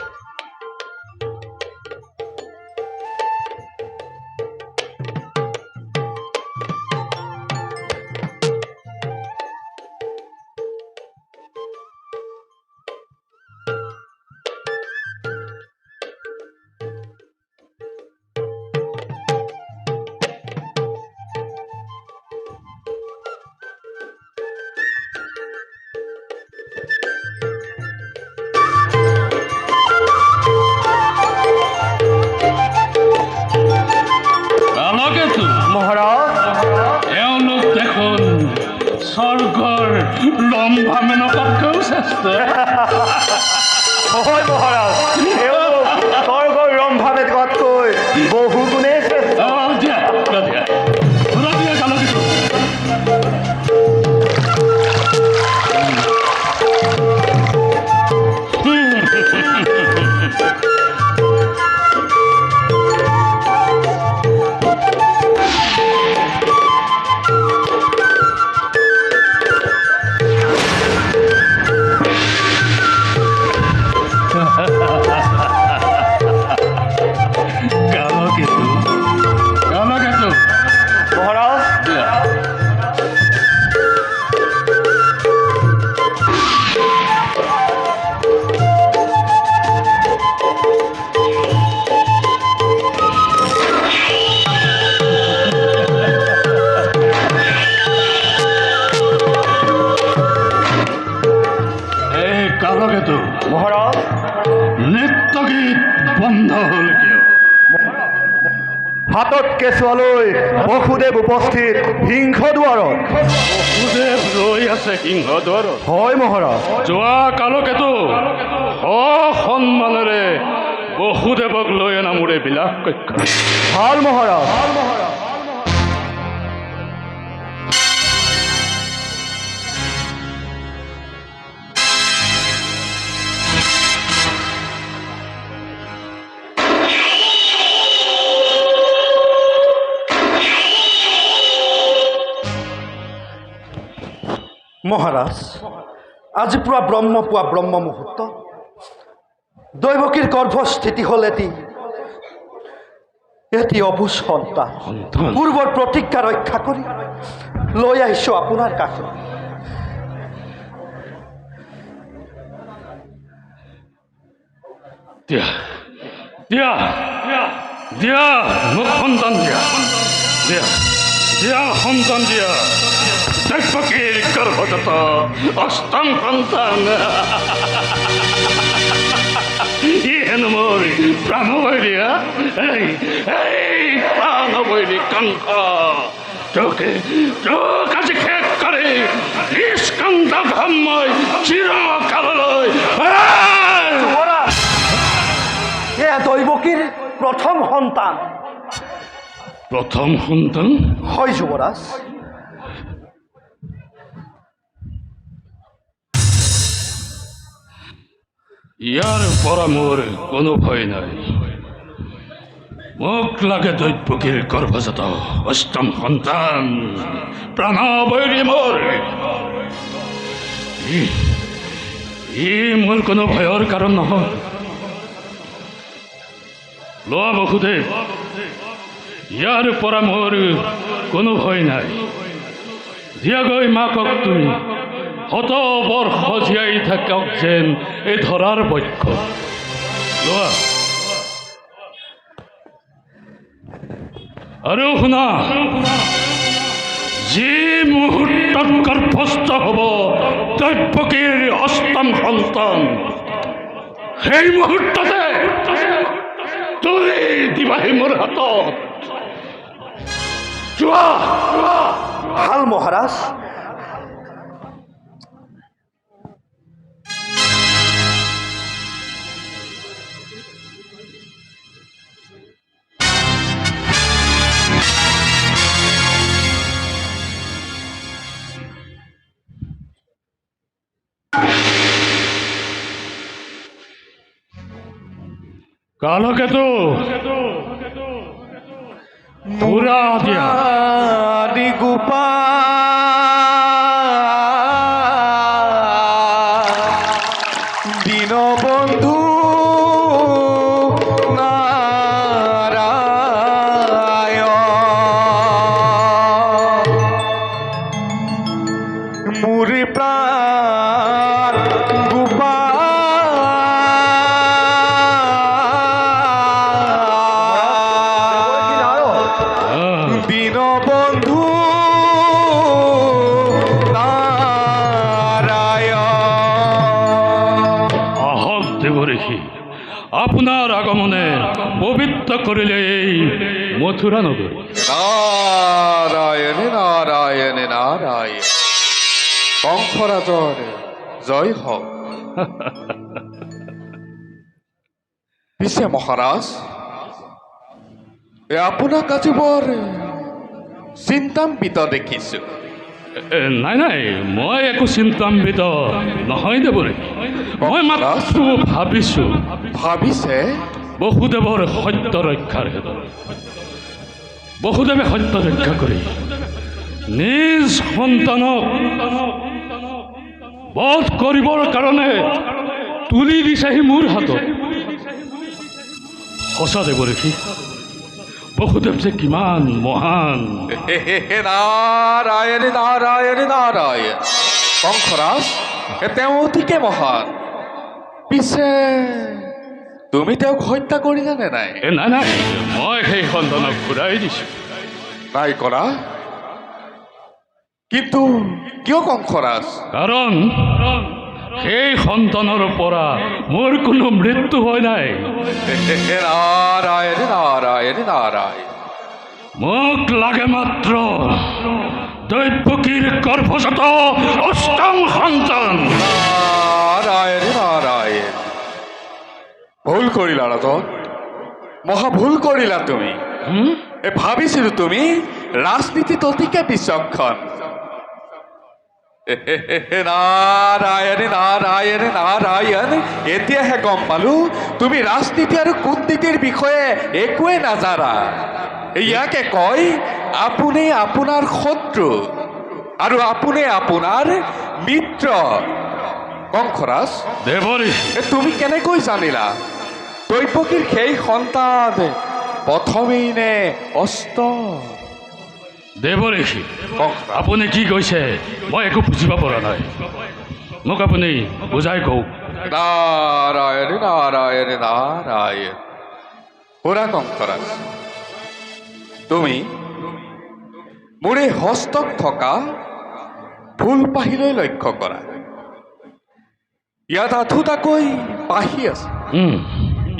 এওঁলোক দেখোন স্বৰ্গৰ লম্বা মেনকাতকৈও শ্ৰেষ্ঠ। হয় মহাৰাজ, স্বৰ্গৰ ৰম্ভা মেনকাতকৈ বহু গুণে শ্ৰেষ্ঠ। দিয়া পুৰা দিয়া, পুৰা দিয়া কালকেতু। মহাৰাজ নৃত্য গীত বন্ধ হ'ল কিয়? হাতত কেঁচুৱালৈ বসুদেৱ উপস্থিত সিংহদুৱাৰত। বসুদেৱ ৰৈ আছে সিংহদুৱাৰত? হয় মহাৰাজ। যোৱা কালকেতু অসন্মানেৰে বসুদেৱক লৈ অনা মোৰে বিলাস কক্ষ। ভাল মহাৰাজ। মহাৰাজ, আজি পুৱা ব্ৰহ্ম মুহূৰ্ত দৈৱকীৰ গৰ্ভস্থিতি হ'ল এটি অবুজ সন্তান। সন্তান পূৰ্বৰ প্ৰতিজ্ঞা ৰক্ষা কৰি লৈ আহিছোঁ আপোনাৰ কাষত। দিয়া দিয়া দিয়া মোক সন্তান দিয়া দিয়া দিয়া সন্তান দিয়া দৈৱকীৰ গৰ্ভজাত অষ্টম সন্তান ই হেনো মোৰ প্ৰাণবৈৰীয়া এই প্ৰাণবৈৰী কংস তোক আজি শেষ কৰি নিষ্কণ্ঠ ঘাম মই চিৰকাললৈ এয়া দৈৱকীৰ প্ৰথম সন্তান। প্ৰথম সন্তান হয় যুৱৰাজ। ইয়াৰ পৰা মোৰ কোনো ভয় নাই। মোক লাগে দৈৱকীৰ গৰ্ভজাত অষ্টম সন্তান প্ৰাণবৈৰী মোৰ। ই মোৰ কোনো ভয়ৰ কাৰণ নহয়। লোৱা বসুদেৱ, ইয়াৰ পৰা মোৰ কোনো ভয় নাই। দিয়াগৈ মাকক তুমি শত বৰ্ষ জীয়াই থাকক যেন এই ধৰাৰ বক্ষ। লোৱা আৰু শুনা, যি মুহূৰ্তত গৰ্ভস্থ হ'ব দৈৱকীৰ অষ্টম সন্তান, সেই মুহূৰ্ততে তুলি দিবাহি মোৰ হাতত। যোৱা ভাল মহাৰাজ। কালকেতু পুৰা দিয়া আদি গোপাল দীনবন্ধু নাৰায়ণ মোৰ প্ৰাণ দীনবন্ধু নাৰায়ণ। আহক দেৱঋষি, আপোনাৰ আগমনে পবিত্ৰ কৰিলে এই মথুৰা নগৰ। নাৰায়ণ নাৰায়ণ নাৰায়ণ। কংসৰাজৰ জয় হোক। পিছে মহাৰাজ, আপোনাক আজি বৰ চিন্তাম্বিত দেখিছো। নাই নাই, মই একো চিন্তাম্বিত নহয় দেৱঋষি। মই মাত্ৰ ভাবিছোঁ ভাবিছে বসুদেৱৰ সত্য ৰক্ষাৰ হেতু বসুদেৱে সত্য ৰক্ষা কৰি নিজ সন্তানক বধ কৰিবৰ কাৰণে তুলি দিছেহি মোৰ হাতত। সঁচা দেৱঋষি, বসুদেৱ যে কিমান মহান। নাৰায়ণ নাৰায়ণ নাৰায়ণ। কংসৰাজ, তেওঁ অতিকে মহান। পিছে তুমি তেওঁক হত্যা কৰিলানে নাই? নাই নাই, মই সেই সন্তানক ঘূৰাই দিছোঁ। নাই কৰা? কিন্তু কিয় কংসৰাজ? কাৰণ সেই সন্তানৰ পৰা মোৰ কোনো মৃত্যু হয় নাই। নাৰায়ণ নাৰায়ণ নাৰায়ণ। মোক লাগে মাত্ৰ দৈৱকীৰ গৰ্ভজাত অষ্টম সন্তান। নাৰায়ণ নাৰায়ণ। ভুল কৰিলা ৰাজন, মহা ভুল কৰিলা তুমি। ভাবিছিলো তুমি ৰাজনীতিত অতিকে বিচক্ষণ। নাৰায়ণ নাৰায়ণ নাৰায়ণ। এতিয়াহে গম পালো তুমি ৰাজনীতি আৰু কূটনীতিৰ বিষয়ে একোৱে নাজানা। ইয়াকে কয় আপুনি আপোনাৰ শত্ৰু আৰু আপুনি আপোনাৰ মিত্ৰ। কংসৰাজ, দেৱৰী তুমি কেনেকৈ জানিলা দৈৱকীৰ সেই সন্তান প্ৰথমেই নে অস্ত? দেৱৰী কংসৰাজ, আপুনি কি কৈছে মই একো বুজিব পৰা নাই, মোক আপুনি বুজাই কওক। নাৰায়ণ নাৰায়ণ নাৰায়ণ। শুনা কংসৰাজ, তুমি মোৰ এই হস্তত থকা ফুলপাহিলৈ লক্ষ্য কৰা। ইয়াত আঠোটাকৈ পাহি আছে।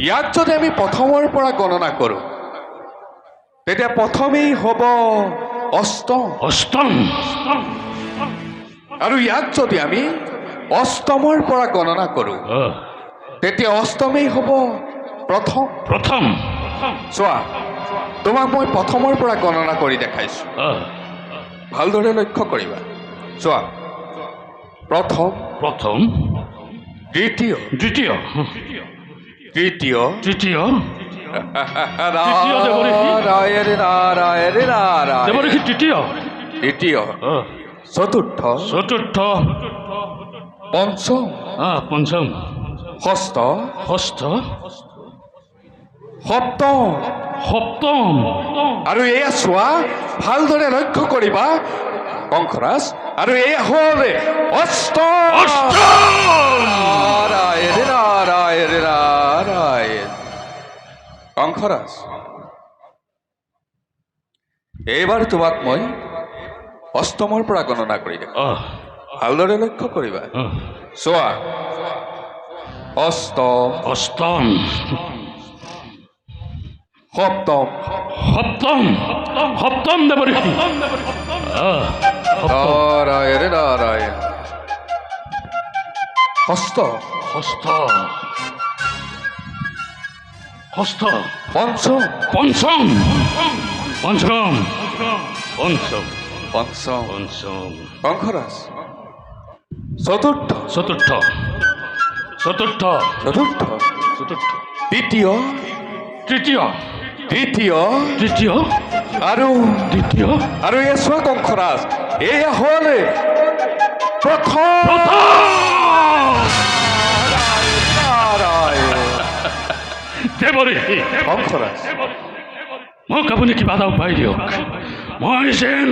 ইয়াক যদি আমি প্ৰথমৰ পৰা গণনা কৰোঁ তেতিয়া প্ৰথমেই হ'ব অষ্টম, অষ্টম আৰু ইয়াক যদি আমি অষ্টমৰ পৰা গণনা কৰোঁ তেতিয়া অষ্টমেই হ'ব প্ৰথম। প্ৰথম চোৱা, তোমাক মই প্ৰথমৰ পৰা গণনা কৰি দেখাইছোঁ, ভালদৰে লক্ষ্য কৰিবা। চোৱা, প্ৰথম, প্ৰথম দ্বিতীয়, দ্বিতীয় তৃতীয়, তৃতীয় নাৰায়ণ নাৰায়ণ নাৰায়ণ, দেৱৰী তৃতীয় তৃতীয়, চতুৰ্থ, চতুৰ্থ পঞ্চম, পঞ্চম ষষ্ঠ, ষষ্ঠ সপ্তম, সপ্তম আৰু এয়া চোৱা, ভালদৰে লক্ষ্য কৰিবা কংসৰাজ, আৰু এয়া হ'ল অষ্টম। নাৰায়ণ নাৰায়ণ নাৰায়ণ। কংসৰাজ, এইবাৰ তোমাক মই অষ্টমৰ পৰা গণনা কৰি দিম, ভালদৰে লক্ষ্য কৰিবা। চোৱা, অষ্টম, অষ্টম সপ্তম, সপ্তম সপ্তম দেৱৰী নারায়ণ নারায়ণ, ষষ্ঠ, ষষ্ঠ ষষ্ঠ পঞ্চম, পঞ্চম পঞ্চম পঞ্চম পঞ্চম, পঞ্চম কংসরাজ, চতুৰ্থ, চতুৰ্থ চতুৰ্থ চতুৰ্থ, চতুৰ্থ তৃতীয়, তৃতীয় তৃতীয়, তৃতীয় আৰু দ্বিতীয় আৰু এয়া চোৱা কংসৰাজ, এয়া হ'ল প্ৰথম। নাৰায়ণ। দেৱৰী কংসৰাজ, মোক আপুনি কিবা এটা উপায় দিয়ক, মই যেন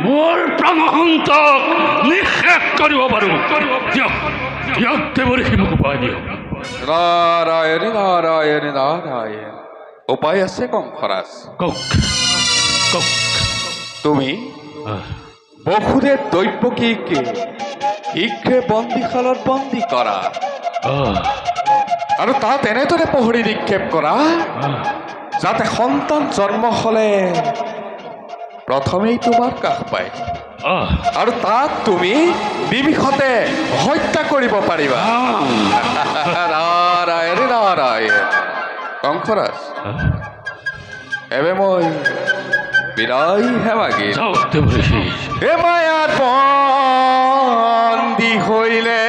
মোৰ প্ৰাণসন্তক নিঃশেষ কৰিব পাৰোঁ। দিয়ক দিয়ক দেৱৰী, মোক উপায় দিয়ক। নাৰায়ণ নাৰায়ণ নাৰায়ণ। উপায় আছে কংসৰাজ, কওক কওক। তুমি বসুদেৱ দৈৱকীক শীঘ্ৰে বন্দীশালত বন্দী কৰা আৰু তাত এনেদৰে পহৰি নিক্ষেপ কৰা যাতে সন্তান জন্ম হ'লে প্ৰথমেই তোমাৰ কাষ পায়, আৰু তাক তুমি নিমিষতে হত্যা কৰিব পাৰিবা। নাৰায়ণ নাৰায়ণ। কংসৰাজ, এবে মই বিদায়হে মাগিম। যাওক দেৱৰী। এ মায়াত বন্দী হইলে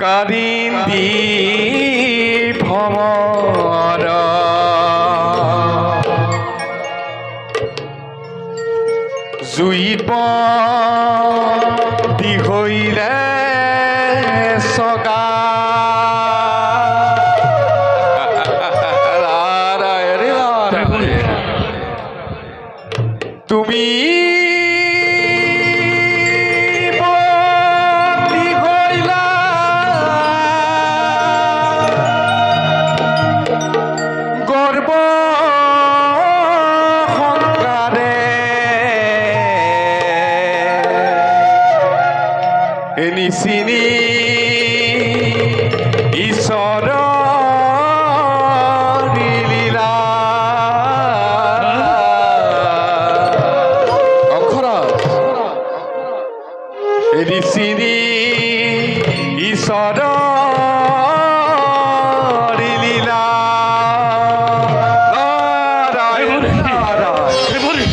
কাদিন্দি ভ্ৰমৰ জুইত বন্দী হইলে চগা। তুমি বন্দী হইলা গৰ্ব সংসাৰে, নিচিনি ঈশ্বৰ লীলা। ঋষিনী ঈশ্বৰ লীলা। নাৰায়ণ নাৰায়ণ। দেৱৰী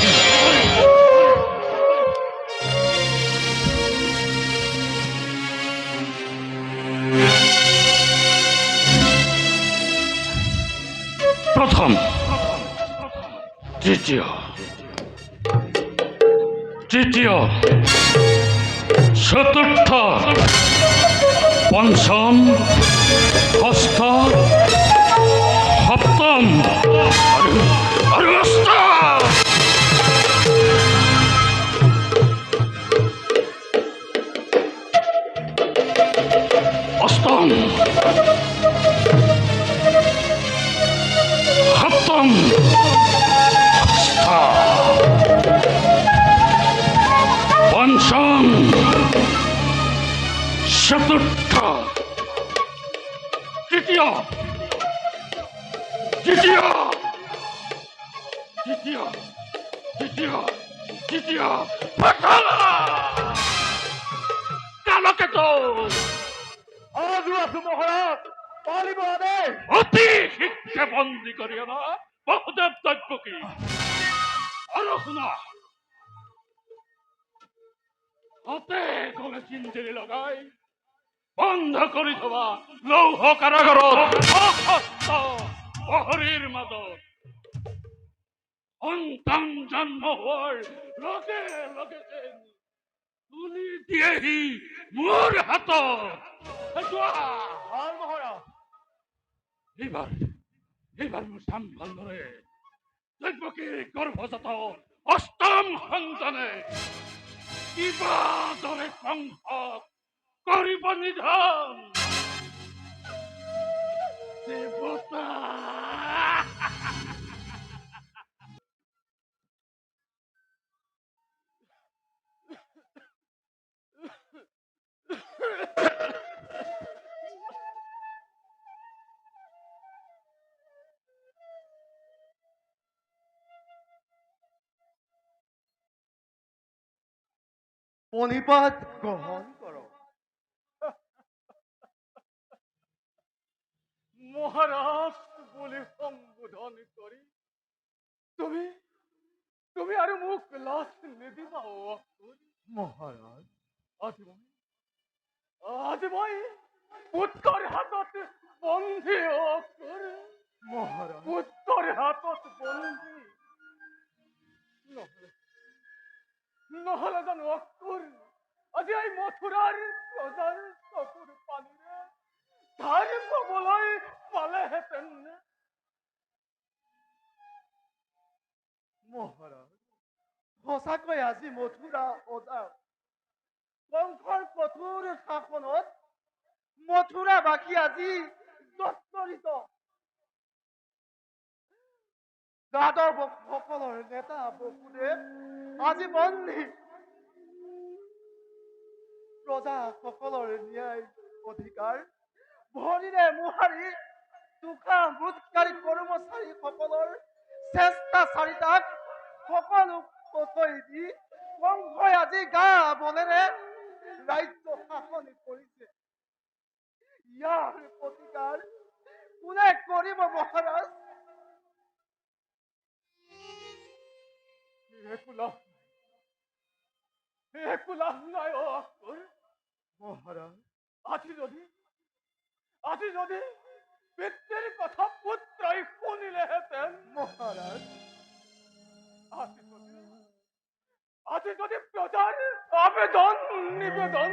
প্ৰথম, তৃতীয়, তৃতীয়, চতুৰ্থ পঞ্চম ষষ্ঠ সপ্তম আৰু অষ্টম। অষ্টম সপ্তম পঞ্চম চতুৰ্থ তৃতীয় দ্বিতীয় তৃতীয় তৃতীয় তৃতীয় কালকেতো অতি শিক্ষা বন্দী কৰিও না বহুদেব দৈবকী। আৰু শুনা, হাতে গলে চিন্তিৰি লগাই বন্ধ কৰি থবা লৌহ কাৰাগাৰত অসস্ত প্ৰহৰীৰ মাজত সন্তান জন্ম হোৱাৰ লগে লগে যেন তুলি দিয়েহি মোৰ হাতত। এইবাৰ মোৰ চাম ভালদৰে দৈবকীৰ গৰ্ভজাত অষ্টম সন্তানে কিবা দৰে কংস কৰিব নিধন। দেৱতা পণিপাত গ্ৰহণ কৰক। মহাৰাজ বুলি সম্বোধন কৰি তুমি তুমি আৰু মোক লাজ নিদিবা অসুৰ। মহাৰাজ, আজি মই পুত্ৰৰ হাতত বন্দী অসুৰ। মহাৰাজ, পুত্ৰৰ হাতত বন্দী। নহলে জানো অসুৰ আজি এই মথুৰাৰ প্ৰজাৰ চকুৰ পানীৰে ধাৰ পাবলৈ পালেহেঁতেন। মহাৰাজ, সঁচাকৈ আজি মথুৰা অজা কংসৰ কঠোৰ শাসনত মথুৰাবাসী আজি জৰ্জৰিত। যাদৱ সকলৰ নেতা বসুদেৱ আজি বন্দী। প্ৰজাসকলৰ ন্যায় অধিকাৰ ভৰিৰে মোহাৰি তোষামোদকাৰী কৰ্মচাৰীসকলৰ চেষ্টাচাৰিতাক সকলো পচই দি কংসই আজি গা বলেৰে ৰাজ্য শাসন কৰিছে। ইয়াৰ প্ৰতিকাৰ কোনে কৰিব মহাৰাজ? একো লাভ নাই অসুৰ। মহাৰাজ, আজি যদি পিতৃৰ কথা পুত্ৰই শুনিলেহেঁতেন। মহাৰাজ, আজি যদি প্ৰজাৰ আবেদন নিবেদন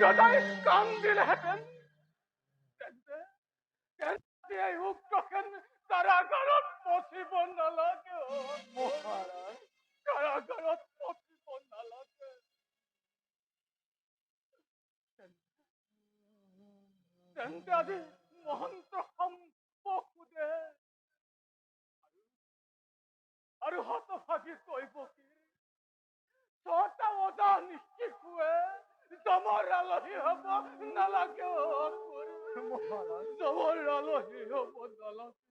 ৰজাই কান্দিলেহেঁতেন, তেন্তে এই উগ্ৰসেন কাৰাগাৰত পচিব নালাগে। মহাৰাজ, কাৰাগাৰত পচিব নালাগে। তেন্তে আজি মহন্ত সম্পদে আৰু হতভাগী দৈবকী ছটা ওজা শিশুৱে জমৰ আলহী হব নালাগে। মহাৰাজ, জমৰ আলহী হব নালাগে।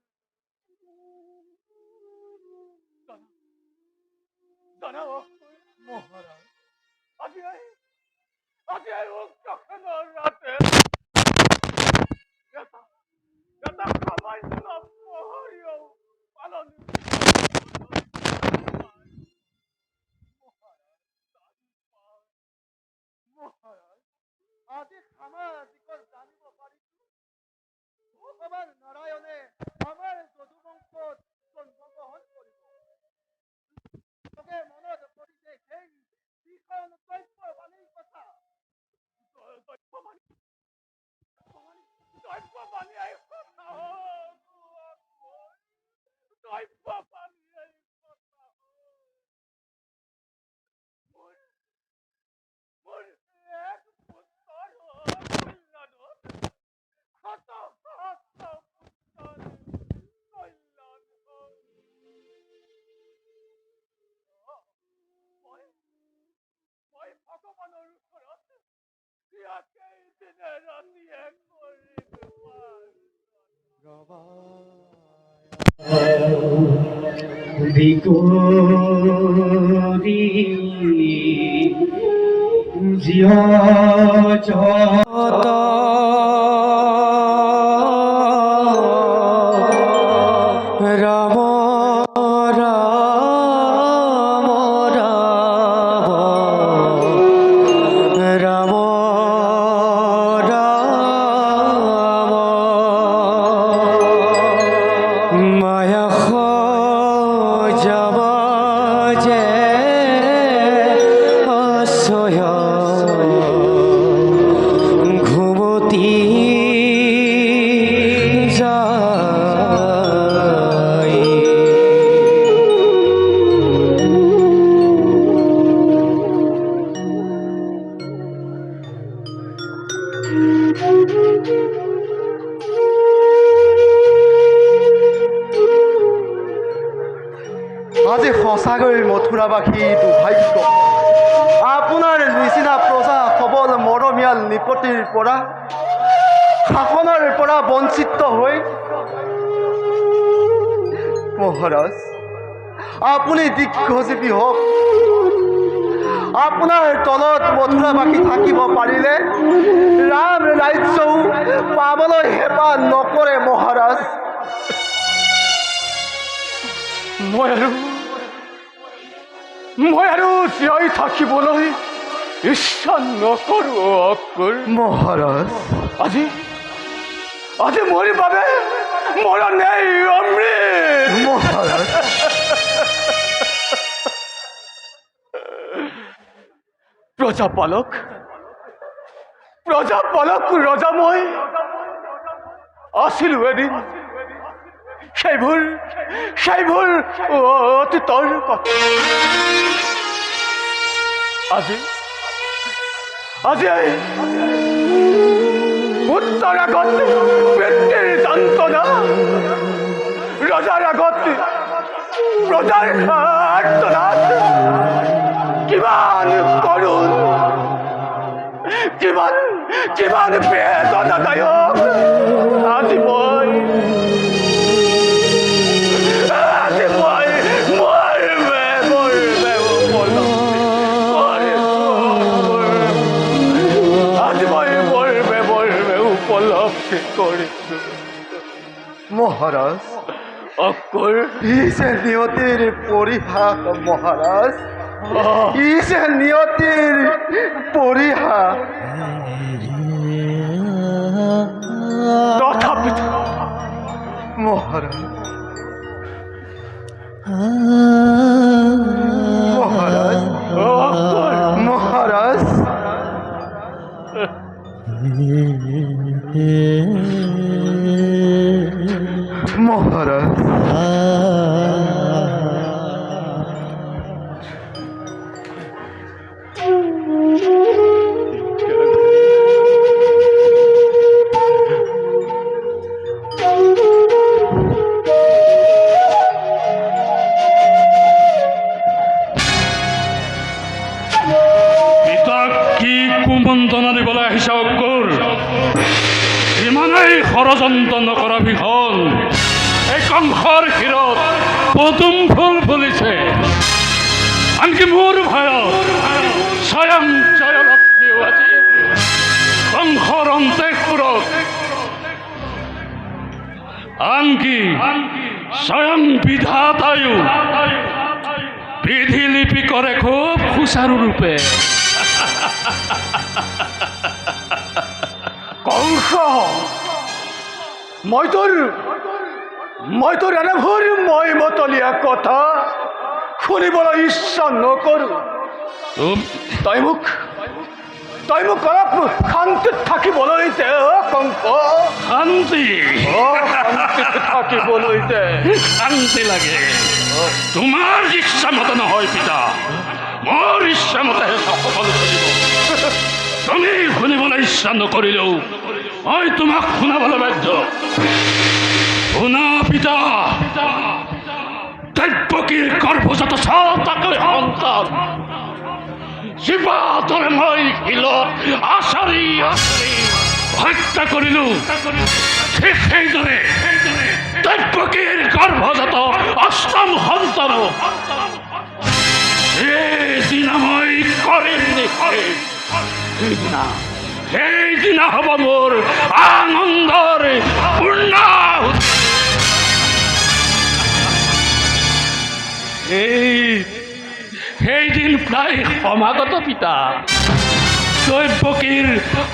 জানা মহাৰাজ, আজি এই উগ্ৰসেনৰ ৰাতে এটা সামান্য প্ৰহৰীও পালন মহাৰাজ, আজি সামাজিকৰ জানিব পাৰিছো ভগৱান নাৰায়ণে আমাৰ যদুবংশত জন্মগ্ৰহণ কৰিব। লোকে মনত কৰিছে সেই ভীষণ তথ্যবাণীৰ কথা। ৰাম ৰাম ৰাম ৰাম ৰাম মায়া যাব যে অসয় ঘুমতি যায় আজি সঁচাকৈ মথুৰাবাসী দুৰ্ভাগ্য আপোনাৰ নিচিনা প্ৰজা সবল মৰমীয়াল নিপতিৰ পৰা শাসনৰ পৰা বঞ্চিত হৈ মহাৰাজ আপুনি দীৰ্ঘজীৱী হওক আপোনাৰ তলত মথুৰাবাসী থাকিব পাৰিলে ৰাম ৰাজ্যও পাবলৈ হেঁপাহ নকৰে মহাৰাজ মই আৰু জীয়াই থাকিবলৈ ইচ্ছা নকৰোঁ অক্কুৰ। মহাৰাজ আজি আজি মোৰ বাবে মৰণেই অমৃত। মহাৰাজ প্ৰজাপালক ৰজা মই আছিলো এদিন। সেইবোৰ অতীতৰ কথা। আজি উত্তৰ আগত পিতৃৰ যন্ত্ৰণা, ৰজাৰ আগত প্ৰজাৰ আৰ্তনাদ, কিমান কৰোঁ, কিমান বেদনাদায়ক। আজি মই উপলব্ধি কৰিছো মহাৰাজ অক্কুৰ। ই যে নিয়তিৰ পৰিহাস মহাৰাজ ই যে নিয়তিৰ পৰিহাস তথাপিতো মহাৰাজ মহাৰাজ অক্কুৰ, মহাৰাজ মহাৰাজ পিতাক কি কুমন্ত্ৰণা দিবলৈ আহিছা অক্কুৰ? ইমানেই ষড়যন্ত্ৰ নকৰা ভীষণ। এই কংসৰ শিৰত পদুম ফুল ফুলিছে, আনকি মোৰ ভয়ত স্বয়ং জয়লক্ষ্মীও আজি কংসৰ অন্তঃপুৰত, আনকি স্বয়ং বিধাতায়ো বিধি লিপি কৰে খুব সুচাৰুৰূপে। কংস, মই তোৰ এনেবোৰ মই মতলীয়া কথা শুনিবলৈ ইচ্ছা নকৰো। তই মোক অলপ শান্তিত থাকিবলৈ দে কংস। শান্তিত থাকিবলৈ দে। শান্তি লাগে? তোমাৰ ইচ্ছামতে নহয় পিতা, মোৰ ইচ্ছামতেহে সকলো চলিব। তুমি শুনিবলৈ ইচ্ছা নকৰিলেও মই তোমাক শুনাবলৈ বাধ্য। শুনা পিতা, দেৱকীৰ গৰ্ভজাত ছটাকৈ সন্তান জীৱাতৰে মই শিলত আচাৰি হত্যা কৰিলো। ঠিক সেইদৰে দৈৱকীৰ গৰ্ভজাত অষ্টম সন্তান সেইদিনা মই কৰিম নিশ্চয়। সেইদিনা হ'ব মোৰ আনন্দৰ পূৰ্ণাহুতি। সেইদিন প্ৰায় সমাগত পিতা। দৈৱকীৰ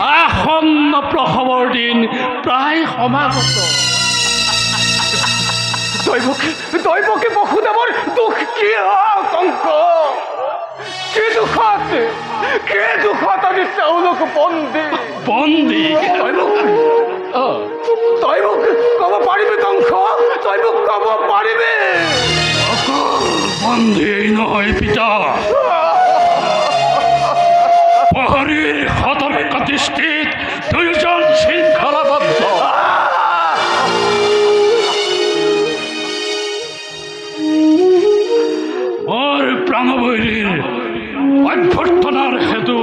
আসন্ন প্ৰসৱৰ দিন প্ৰায় সমাগত। দৈৱকী বসুদেৱৰ দুখ কি হ'ল কংস? কি দুখত আজি তেওঁলোক বন্দী? তই মোক ক'ব পাৰিবি কংস? তই মোক ক'ব পাৰিবি? অকল বন্দীয়েই নহয় পিতা, প্ৰহৰীৰ সতৰ্ক দৃষ্টিত দুয়োজন শৃংখলাবদ্ধ। মোৰ প্ৰাণবৈৰীৰ অভ্যৰ্থনাৰ হেতু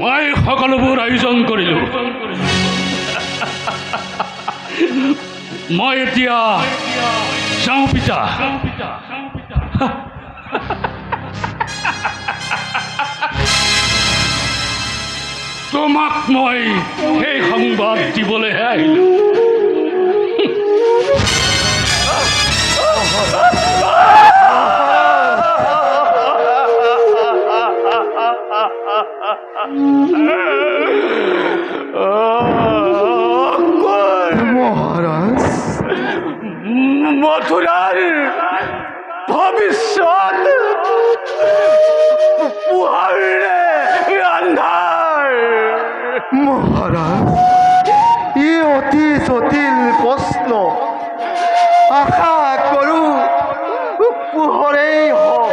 মই সকলোবোৰ আয়োজন কৰিলোঁ। মই এতিয়া যাওঁ পিতা। তোমাক মই সেই সংবাদ দিবলৈহে আহিলোঁ। মহারাজ, মথুরার ভবিষ্যৎ পুহারে আন্ধার। মহারাজ, ই অতি জটিল প্ৰশ্ন। আশা কৰোঁ পোহৰেই হওক।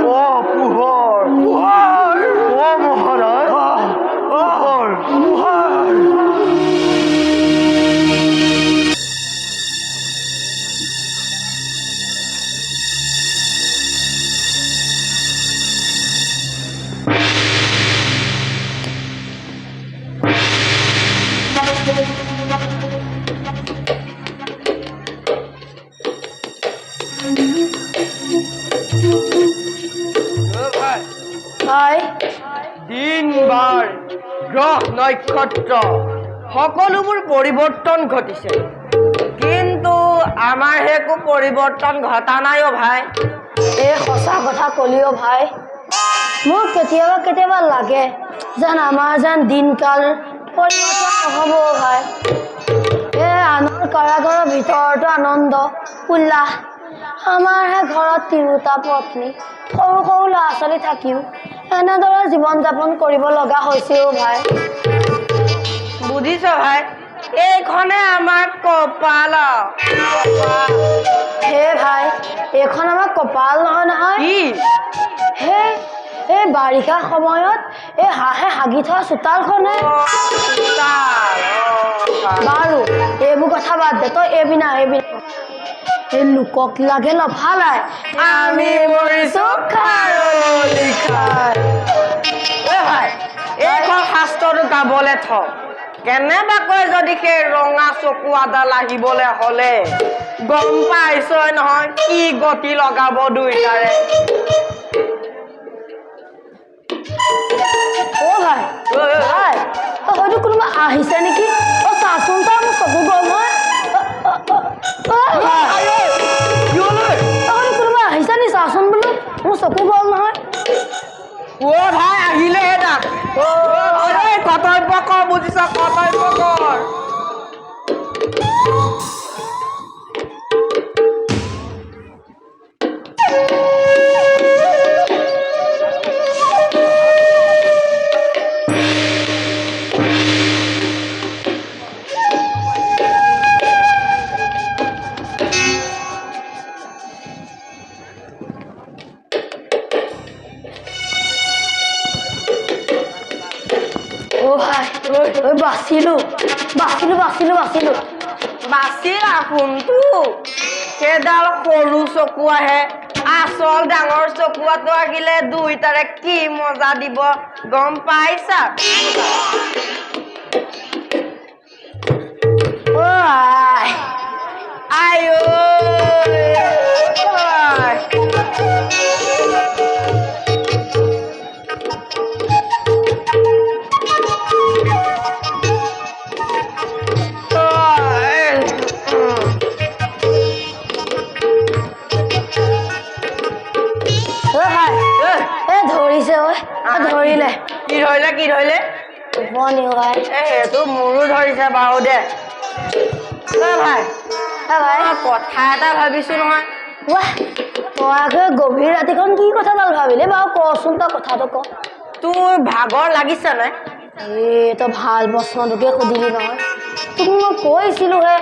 পোহৰ মহাৰাজ, পোহৰ। দিন বাৰ গ্ৰহ নক্ষত্ৰ সকলোবোৰ পৰিৱৰ্তন ঘটিছে, কিন্তু আমাৰ একো পৰিৱৰ্তন ঘটা নাই অ' ভাই। এই সঁচা কথা কলি অ' ভাই। মোৰ কেতিয়াবা লাগে যেন আমাৰ দিনকাল পৰিৱৰ্তন নহ'ব অ' ভাই। এই আনৰ কাৰাগাৰৰ ভিতৰতো আনন্দ উল্লাস, আমাৰহে ঘৰত তিৰোতা পত্নী, সৰু সৰু ল'ৰা ছোৱালী থাকিও এনেদৰে জীৱন যাপন কৰিব লগা হৈছে অ' ভাই। বুজিছ ভাই, এইখনে আমাৰ কপাল। হে ভাই, এইখন আমাৰ কপাল নহয়। এই বাৰিষা সময়ত এই হাঁহে হাগি থোৱা চোতালখনে। বাৰু এইবোৰ কথা বাদ দে, তই এইবিনা এই লোকক লাগে লফালাই, আমি মৰিছো খাৰলি খাই। ভাই, এইখন শাস্ত্ৰটো গাবলৈ থ। কেনেবাকৈ যদি সেই ৰঙা চকু আডাল আহিবলৈ হ'লে গম পাইছই নহয় কি গতি লগাব দুইটাৰে। অ' ভাই, হয়তো কোনোবা আহিছে নেকি? অ' চাচোন চা, মোৰ চকু গৰম হয়। কোনোবা আহিছে নি চাচোন বোলো, মোৰ চকু গৰম নহয়। অ' ভাই আহিলে এটা কৰ্তব্য কৰ, বুজিছ? কৰ্তব্য কৰ। বাচিলা কোনটো? সেইডাল সৰু চকু আহে, আচল ডাঙৰ চকুৱাটো আহিলে দুইটাৰে কি মজা দিব গম পাইছা? নি ভাই সেইটো মোৰো ধৰিছে বাৰু দে ভাই ভাই কথা এটা ভাবিছো নহয় ৱাহ তই গভীৰ ৰাতিখন কি কথা ভাল ভাবিলে বাৰু কচোন তই কথাটো ক তোৰ ভাগৰ লাগিছে নে তই ভাল প্ৰশ্নটোকে সুধিলি নহয় তোক মই কৈছিলোহে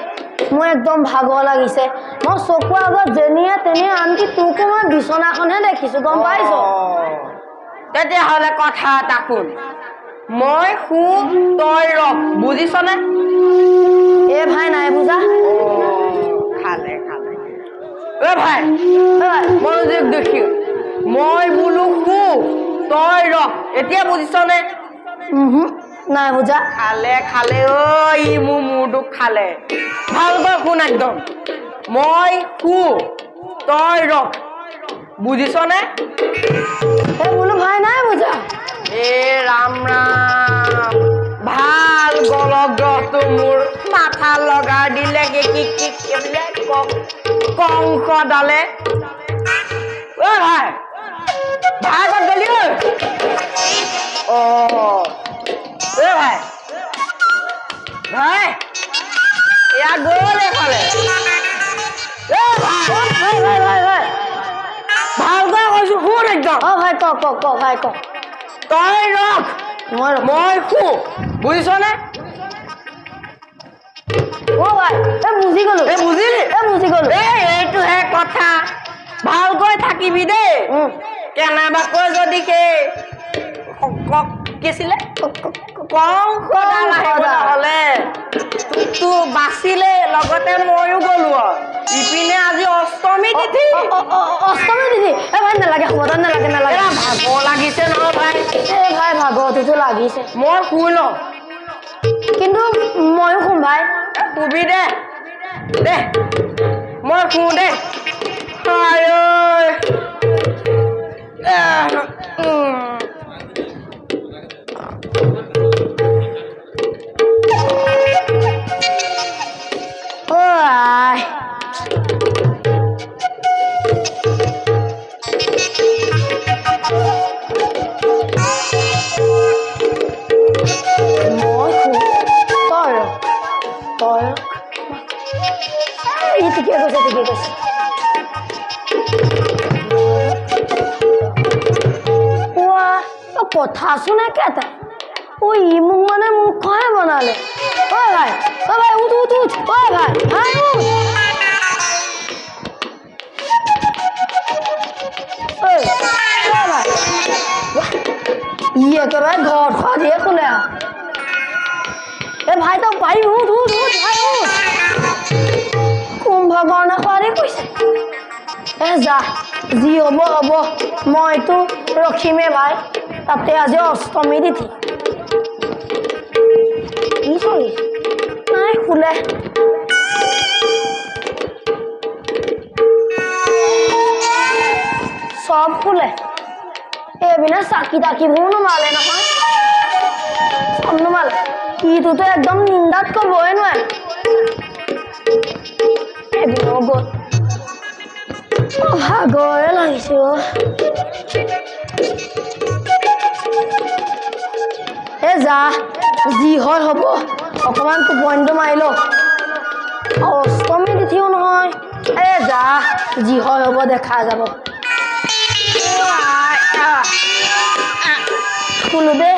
মোৰ একদম ভাগৰ লাগিছে মই চকুৰ আগত যেনিয়ে তেনিয়ে আনকি তোকো মই বিচনাখনহে দেখিছো গম পাইছ তেতিয়াহ'লে কথা এটা শুন মই শু তই ৰখ বুজিছনে ভাই নাই বুজা খালে ভাই মনোযোগ দেখি মই বোলো শু তই ৰখ এতিয়া বুজিছনে নাই বুজা খালে ই মোৰ মূৰটোক খালে ভালকৈ শুন একদম মই শু তই ৰখ বুজিছনে বোলো ভাই নাই বুজা ৰাম ৰাম ভাল গলগ্ৰহটো মোৰ মাথা লগাই দিলে কি বোলে কংসডালে ভাই ক'ত গলি ভাই এয়া গ'ল এইফালে ভালকৈ কৈছো শুন একদম ভাই ক ভাই ক তই ৰখ মই শু বুজিছনে ভাই বুজি গলো বুজি গলো এইটোহে কথা ভালকৈ থাকিবি দেই কেনেবাকৈ যদি সেই কি আছিলে কংসডাল আহিবলৈ হ'লে তোকতো বাচিলে লগতে ময়ো গলো ইপিনে আজি অষ্টমী তিথি ভাই নালাগে সময় নালাগে ভাগৰ লাগিছে নহয় ভাই ভাই ভাগৰটোতো লাগিছে মই শুই লওঁ কিন্তু ময়ো শুম ভাই শুবি দে মই শু দে ঠিকে কৈছে কথা শুনে কেটা ই মোক মানে মুখহে বনালে ভাই উঠ ভাই ই একেবাৰে ঘৰ খোৱা দিয়ে খোলে ভাই তই পাৰি উঠ ভাই কুম্ভকৰ্ণ খোৱাৰে কৈছে যা যি হ'ব মইতো ৰখিমে ভাই তাতে আজি অষ্টমী তিথি কি চলিছে নাই শুলে চব শুলে এইপিনে চাকি তাকিবোৰ নুমালে নহয় চব নুমালে ইটোতো একদম নিন্দাত কবই নোৱাৰে এদিনো গ'ল ভাগৰে লাগিছে যা যি হয় হ'ব অকণমান টোপনিটো মাৰি লওঁ অষ্টমী তিথিও নহয় যা যি হয় হ'ব দেখা যাব শুনো দে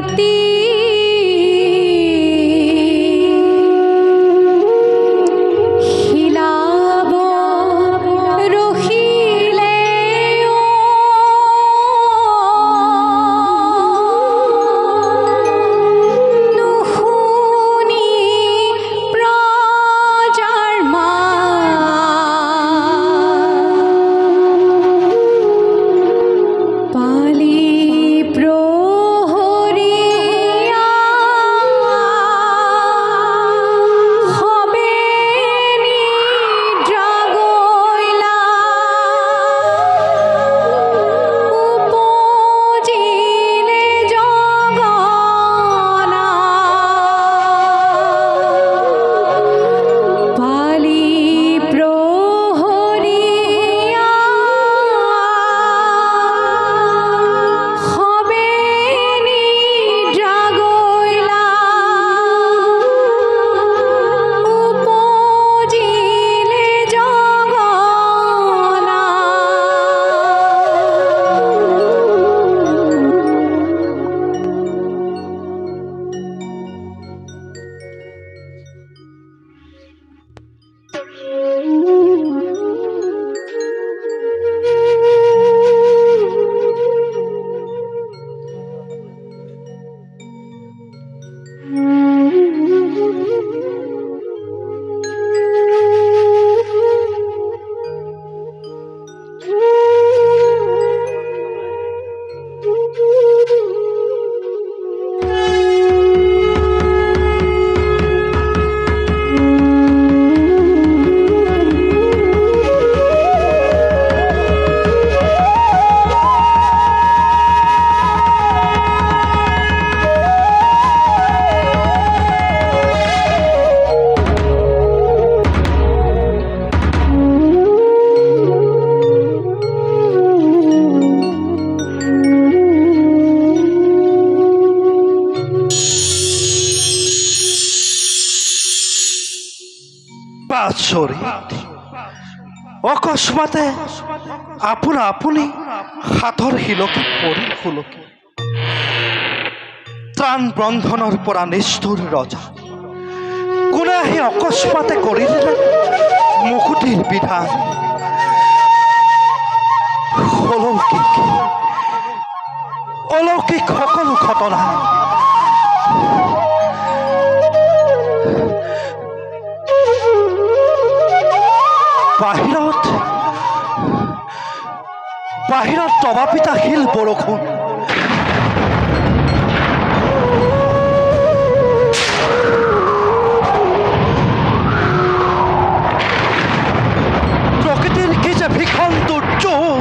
নীতি শিলাব ৰখিলে নুশুনি প্ৰজাৰ পালি প্ৰহৰীয়া সবে নিদ্ৰা গইলা উপজিলে জগনা পালি প্ৰহৰীয়া সবে নিদ্ৰা গইলা উপজিলে জগনা আচৰিত অকস্মাতে আপুনি হাতৰ শিলকি পৰি সুলকি ত্ৰাণ বন্ধনৰ পৰা নিষ্ঠুৰ ৰজা কোনে আহি অকস্মাতে কৰি দিলে মুকুতিৰ বিধান অলৌকিক সকলো ঘটনা বাহিৰত তবাপিতাশীল বৰষুণ প্ৰকৃতিৰ কি যে ভীষণ দুৰ্যোগ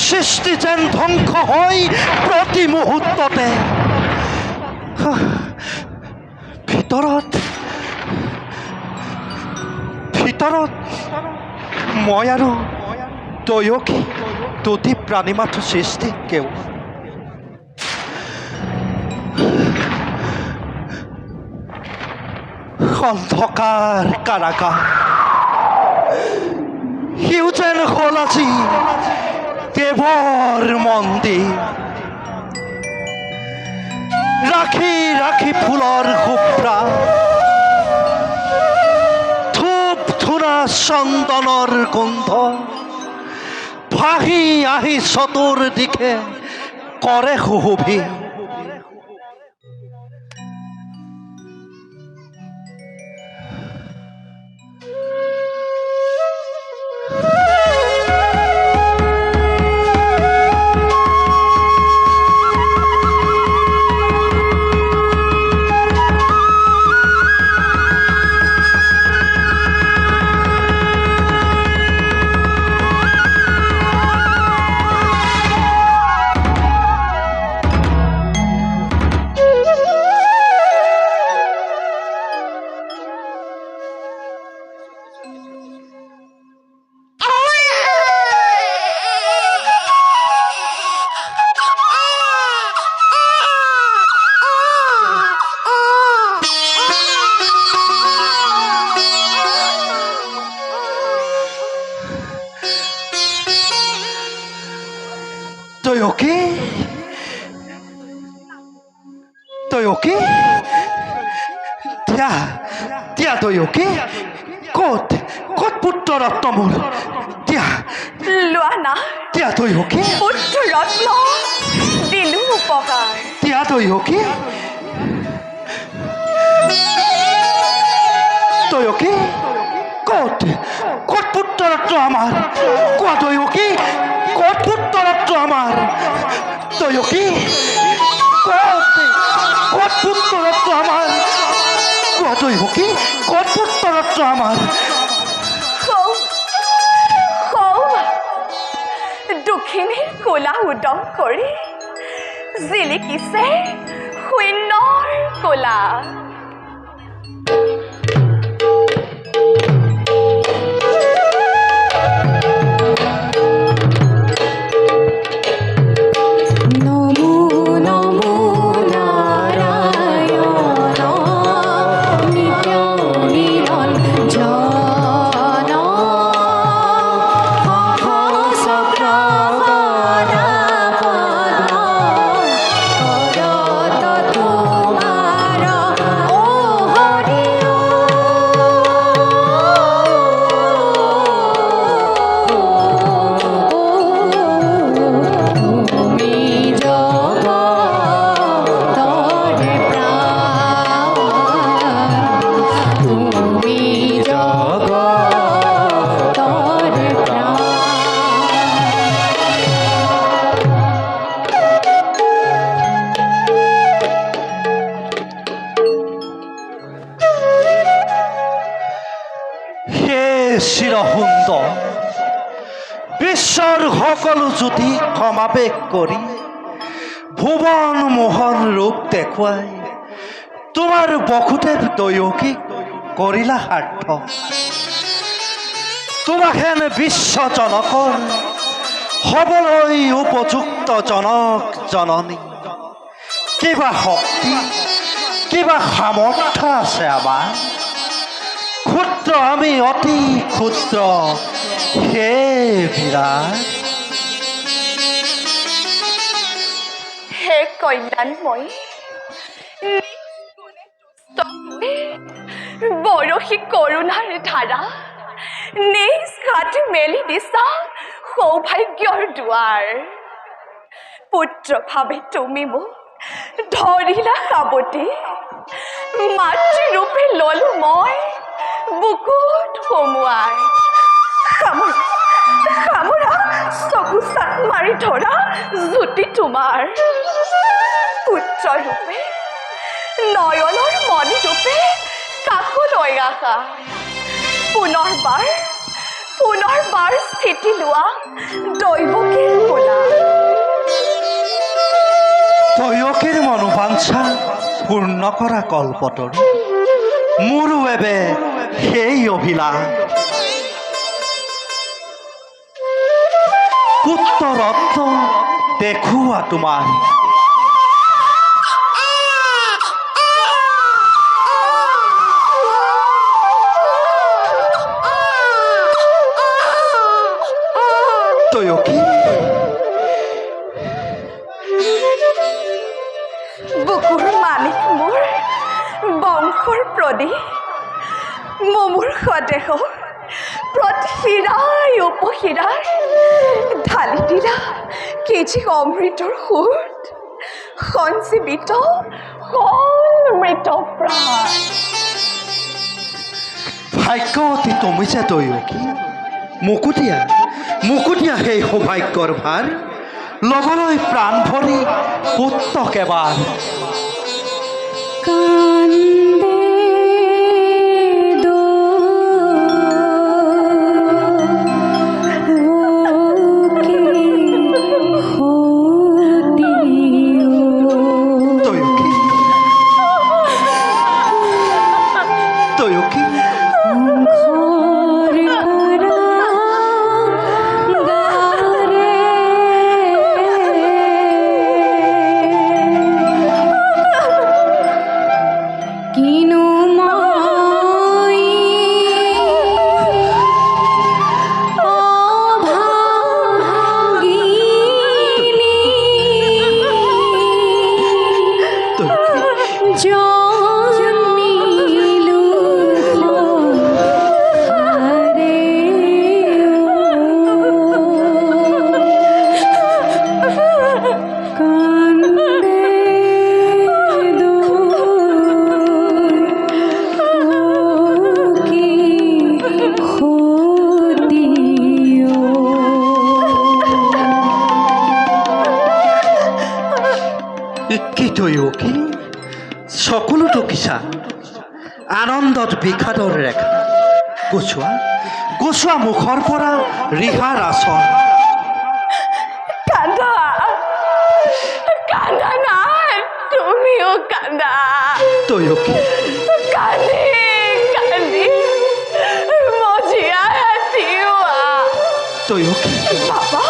সৃষ্টি যেন ধ্বংস হয় প্ৰতি মুহূৰ্ততে ভিতৰত মই আৰু দয়কী দুটি প্ৰাণী মাথো সৃষ্টি কেৱল অন্ধকাৰ কাৰাগাৰ সিও যেন হ'ল আজি দেৱৰ মন্দিৰ ৰাখি ৰাখি ফুলৰ শুভ্ৰা ধূপ ধূনা চন্দনৰ গোন্ধ ভাহি আহি চতুৰ দিশে কৰে সুশোভি তই অকে দিয়া দিয়া তই অকে ক'ত ক'ত পুত্ৰ ৰত্ন মোৰ দিয়া লোৱা না দিয়া তই অকে পুত্ৰ ৰত্ন দিলো উপকাৰ দিয়া তই অকে তই অকে ক'ত ক'ত পুত্ৰ ৰত্ন আমাৰ কোৱা তই অকে ক'ত পুত্ৰ ৰত্ন আমাৰ তই অকে ক'ত ক'ত পুত্ৰ ৰত্ন আমাৰ কোৱা তই অকে ক'ত পুত্ৰ ৰত্ন আমাৰ দক্ষিণীৰ কোলা উদং কৰি জিলিকিছে শূন্যৰ কোলা চিৰসুন্দৰ বিশ্বৰ সকলো জ্যোতি সমাৱেশ কৰি ভুৱন মোহন ৰূপ দেখুৱাই তোমাৰ বসুদেৱ দৈয়কীক কৰিলা সাৰ্থ তোমাকহেন বিশ্বজনকৰ হ'বলৈ উপযুক্ত জনক জননী কিবা শক্তি কিবা সামৰ্থ্য আছে আমাৰ ক্ষুদ্ৰ আমি অতি ক্ষুদ্ৰ হে বিৰাট হে কল্যাণময়ী বৰশী কৰোণাৰ ধাৰা নিজ ঘাট মেলি দিছা সৌভাগ্যৰ দুৱাৰ পুত্ৰ ভাবে তুমি মোক ধৰিলা সাৱটি মাতৃৰূপে ললো মই বুকুত সোমোৱাই সামৰা চকু চাট মাৰি ধৰা জ্যোতি তোমাৰ পুত্ৰৰূপে নয়নৰ মণি ৰূপে কাষলৈ আহা পুনৰবাৰ স্থিতি লোৱা দৈৱকীৰ কোলা দৈৱকীৰ মনোবাঞ্ছা পূৰ্ণ কৰা কল্পতৰু মোৰো এবে সেই অভিলাষ পুত্ৰ ৰত্ন দেখুওৱা তোমাৰ দৈৱকী বুকুৰ মালিক মোৰ বংশৰ প্ৰদীপ মোৰ স্বদেশ প্ৰতি শিৰাই উপশিৰাই ঢালি দিলা কেজি অমৃতৰ সোঁত সঞ্জীৱিত হ'ল মৃত প্ৰাণ ভাগ্যৱতী তুমি যে দৈৱকী মুকুটীয়া সেই সৌভাগ্যৰ ভাৰ ল'বলৈ প্ৰাণ ভৰি পুত্ৰক এবাৰ কি জন্মিলো হাৰে কান্দে কি হতিও কি তৈও কি সকলোতো কিছা আনন্দত বিষাদৰ ৰেখা গোচোৱা মুখৰ পৰা ৰিহাৰ আচৰ কান্দা কান্দা নাই তুমিও কান্দা তৈও কি কান্দি কান্দি মজিয়া তিওয়া তৈও কি বাবা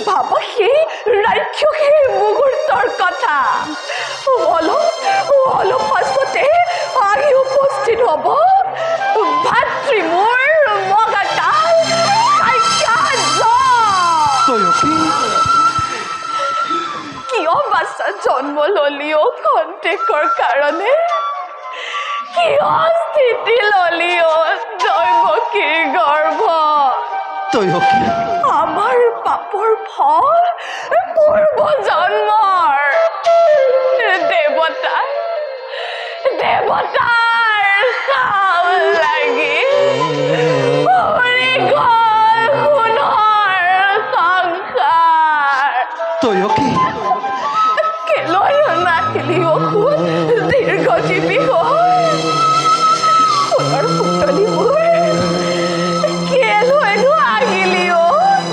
বাবা সেই ৰাক্ষসী মুহূৰ্তৰ কথা অলপ পাছতে আহি উপস্থিত হ'ব ভাতৃ মোৰ মগাতাল তৈও কি কিয় বাচ্চা জন্ম ললিও খন্তেকৰ কাৰণে কিয় স্থিতি ললিও দৈৱকীৰ গৰ্ভ তৈও কি আমাৰ পাপৰ ফল পূৰ্ব জন্মৰ দেৱতাৰ খাও লাগি পৰি গ'ল সোণৰ সংসাৰ তৈও কি কেলৈ নাহিলি অসুৰ দীৰ্ঘজীৱী হৈ সোণৰ পুতলিবোৰ কেলৈনো আহিলি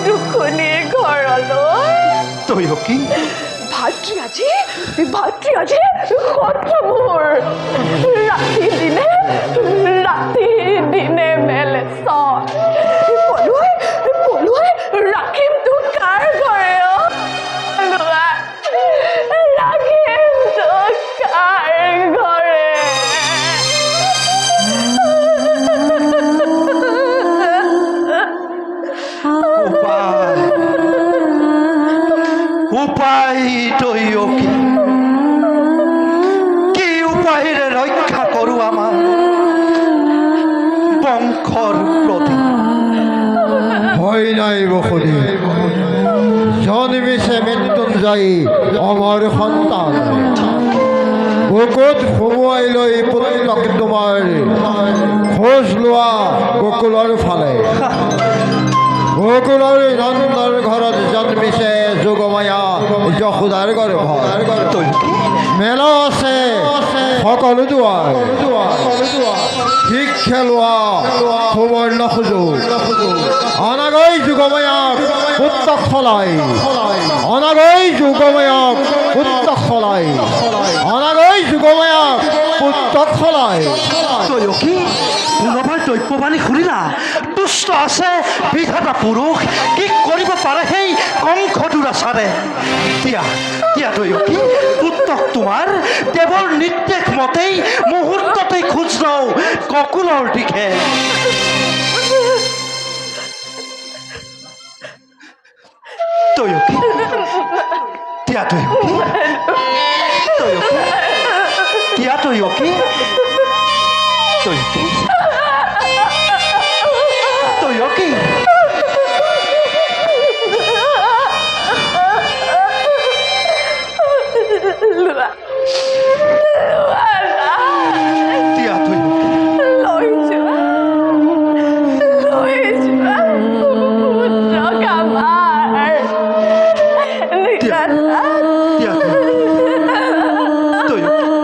দুখুনীৰ ঘৰলৈ তৈও কি ভাতৃ আজি সত্ৰবোৰ ৰাতি দিনে মেলে পলুৱাই ৰাখিম তোক কাৰ ঘৰে ৰাখিম তোক কাৰ ঘৰে উপায় তৈও কি উপায়েৰে ৰক্ষা কৰো আমাৰ বংশৰ প্ৰতি ভয় নাই বসুধী জন্মিছে মৃত্যুঞ্জয়ী অমৰ সন্তান বুকুত সুমুৱাই লৈ পুত্ৰক তোমাৰ খোজ লোৱা গোকুলৰ ফালে গোকুলৰ নন্দৰ ঘৰত জন্মিছে যোগমায়া যশোদাৰ গৰ্ভত মেল আছে সকলো দুৱাৰ শিক্ষা লোৱা সুবৰ্ণ সুযোগ অনাগৈ যোগমায়াক পুত্ৰক সলাই অনাগৈ যোগমায়াক পুত্ৰক সলাই অনাগৈ যোগমায়াক পুত্ৰক সলাই তৈও কি পুনৰবাৰ দৈত্যবাণী শুনিলা দুষ্ট আছে বিধাতা পুৰুষ কি কৰিব পাৰে সেই কংস দুৰাচাৰে দিয়া তৈও কি পুত্ৰক তোমাৰ দেৱৰ নিৰ্দেশ মতেই মুহূৰ্ততেই খোজ লওঁ ককুলৰ দিশে তৈও কি দিয়া তৈও কি দিয়া তৈও কি তৈও কি তৈও কি দিয়া তৈও কি লৈ যোৱা পুত্ৰক আমাৰ দিয়া তৈও কি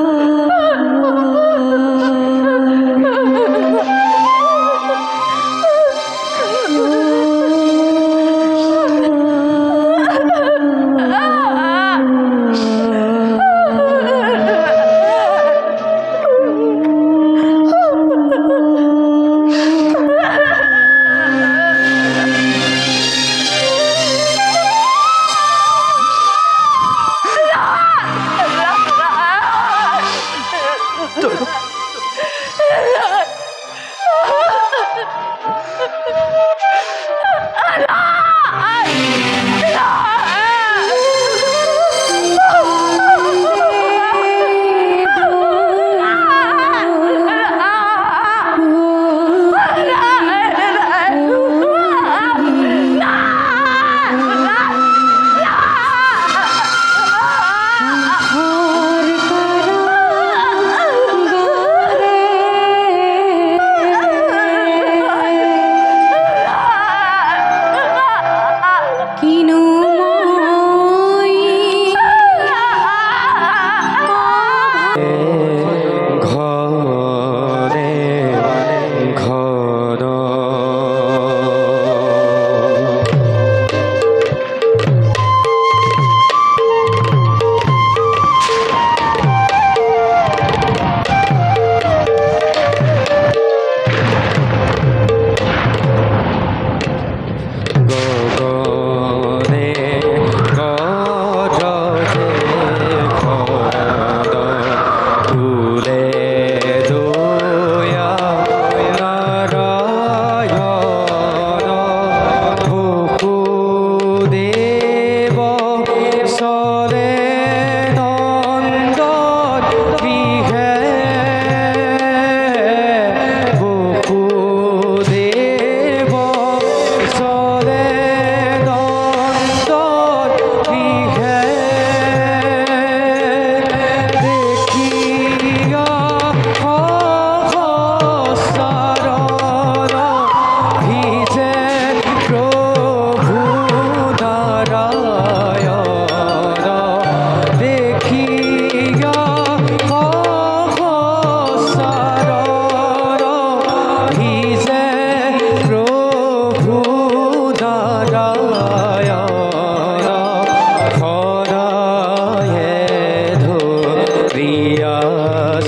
রিয়া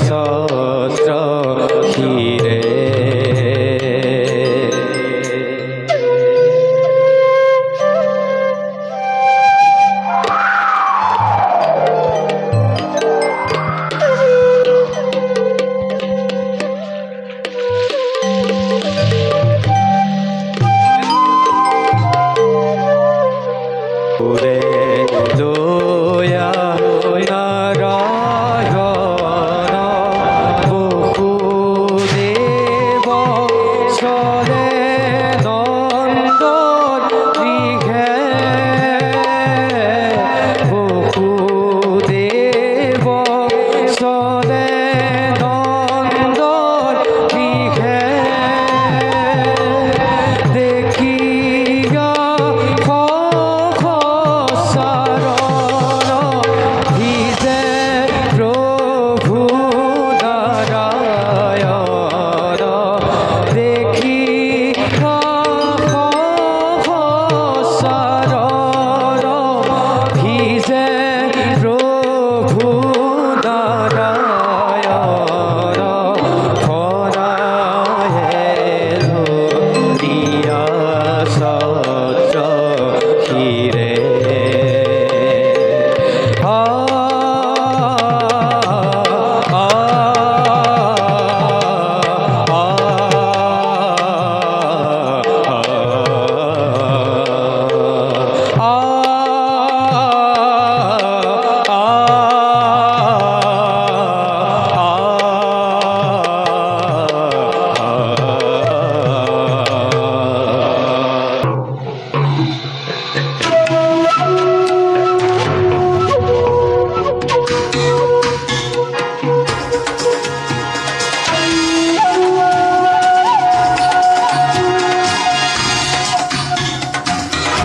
সত্র ক্ষীরে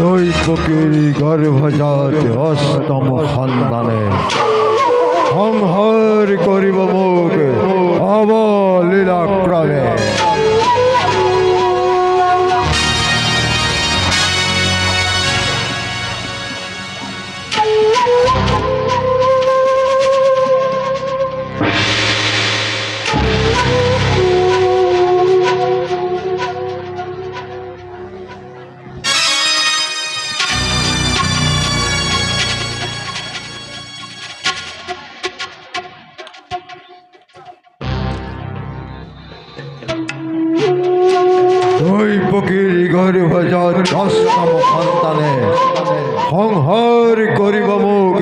দৈবকীর গর্ভজাত অষ্টম সন্তানে সংহার করিব মোক অবলীলাক্রমে। দৈবকীর গর্ভজাত অষ্টম সন্তানে সংহার করিব মোক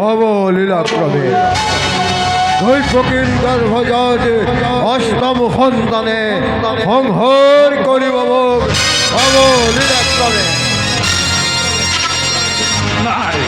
অবলীলাক্রমে। দৈবকীর গর্ভজাত অষ্টম সন্তানে সংহার করিব মোক অবলীলাক্রমে। নাই,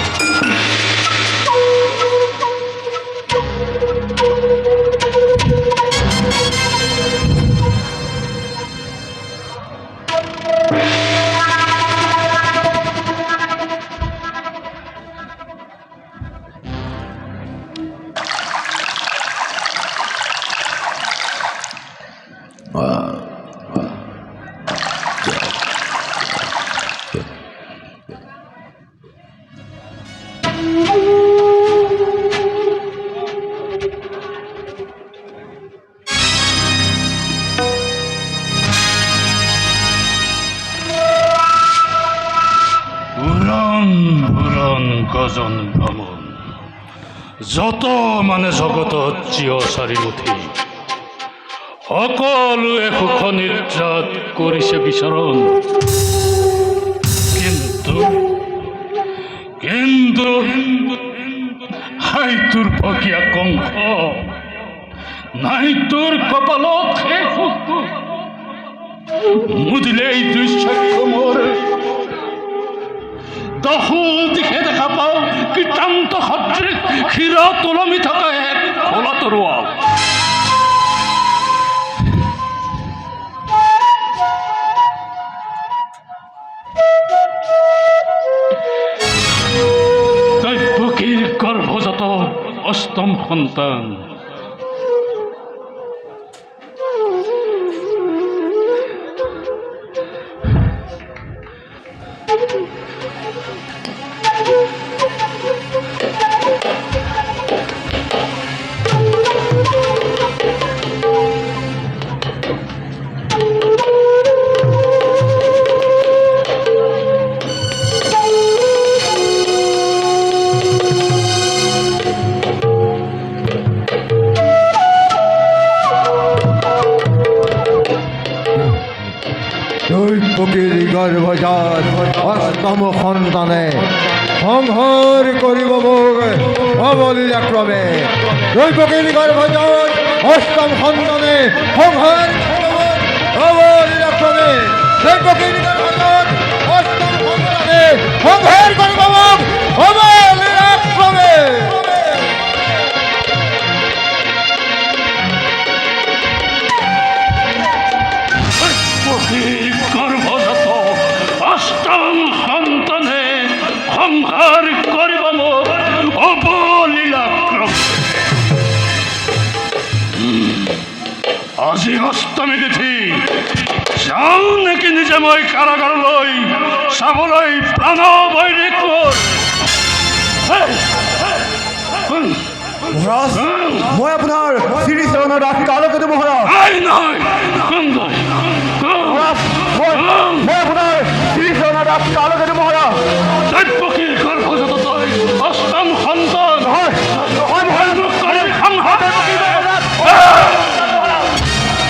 গজন ভ্ৰমণ যত মানে জগতত জীৱ চাৰিমুঠি সকলোৱে সুখ নিদ্ৰাত কৰিছে বিচৰণ। কিন্তু কিন্তু হাই তোৰ ভকীয়া কংস, নাই তোৰ কপালত সেই সুখ মুদিলে এই দুঃসাক্ষ্য মোৰ দহো দিশে দেখা পাওঁ কীৰ্তান্ত সদৃশ ক্ষীৰা তলমি থকা এক খোলা তৰোৱাল। দৈবকীৰ গৰ্ভজাত অষ্টম সন্তান পকীৰ গৰ্ভজাত অষ্টম সন্তানে সংহাৰ কৰিব মোক অবলীলাক্ৰমে দৈপকীৰ গৰ্ভজাত অষ্টম সন্তানে সংহাৰ কৰিব মোক অবলীলাক্ৰমে দৈপকীৰ গৰ্ভজাত অষ্টম সন্তানে সংহাৰ কৰিব মোক অবলীলাক্ৰমে গৰ্ভজাত অষ্টম সন্তানে সংহাৰ কৰিব মোক অবলীলাক্ৰমে। আজি অষ্টমী তিথি যাওঁ নেকি নিজে মই কাৰাগাৰলৈ চাবলৈ প্ৰাণবৈৰিক মোৰ। মহাৰাজ মই আপোনাৰ শ্ৰীচৰণৰ দাস কালকেতু মহাৰাজ নাই নাই কোন নাই মই আপোনাৰ শ্ৰীচৰণৰ দাস কালকেতু মহাৰাজ দৈপকীৰ গৰ্ভজাত তই অষ্টম সন্তান নহয় নহয় মহাৰাজ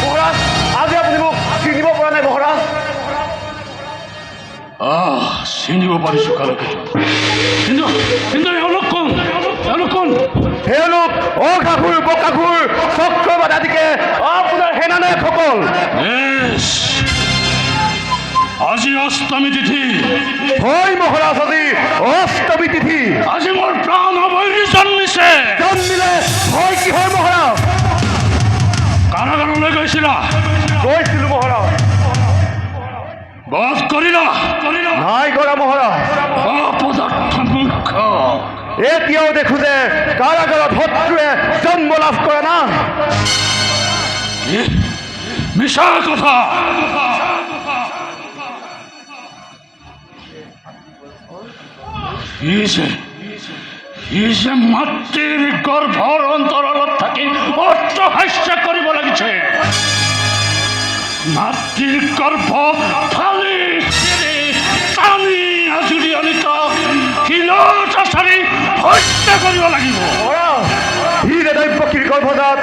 মহাৰাজ আজি আপুনি মোক চিনিব পৰা নাই মহাৰাজ চিনিব পাৰিছো কালকেতু কিন্তু কিন্তু এওঁলোক কোন তেওঁলোক অঘাঘুৰ বকাঘুৰ চক্ৰবাদ আদিকে আপোনাৰ সেনানায়কসকল আজি অষ্টমী তিথি হয় মহাৰাজ আজি অষ্টমী তিথি আজি মোৰ প্ৰাণবৈৰী জন্মিছে জন্মিলে হয় কি হয় মহাৰাজ কাৰাগাৰলৈ গৈছিলা গৈছিলো মহাৰাজ বধ কৰিলা নাই কৰা মহাৰাজ অপদাৰ্থ মূৰ্খ এতিয়াও দেখো যে কাৰাগাৰত শত্ৰুৱে জন্ম লাভ কৰে না মিছা কথা ই যে মাতৃৰ গৰ্ভৰ অন্তৰালত থাকি অট্টহাস্য কৰিব লাগিছে মাতৃৰ গৰ্ভ ফালি চিৰি টানি আজুৰি আনি তাক শিলত আচাৰি হত্যা কৰিব লাগিব সি যে দৈপকীৰ গৰ্ভজাত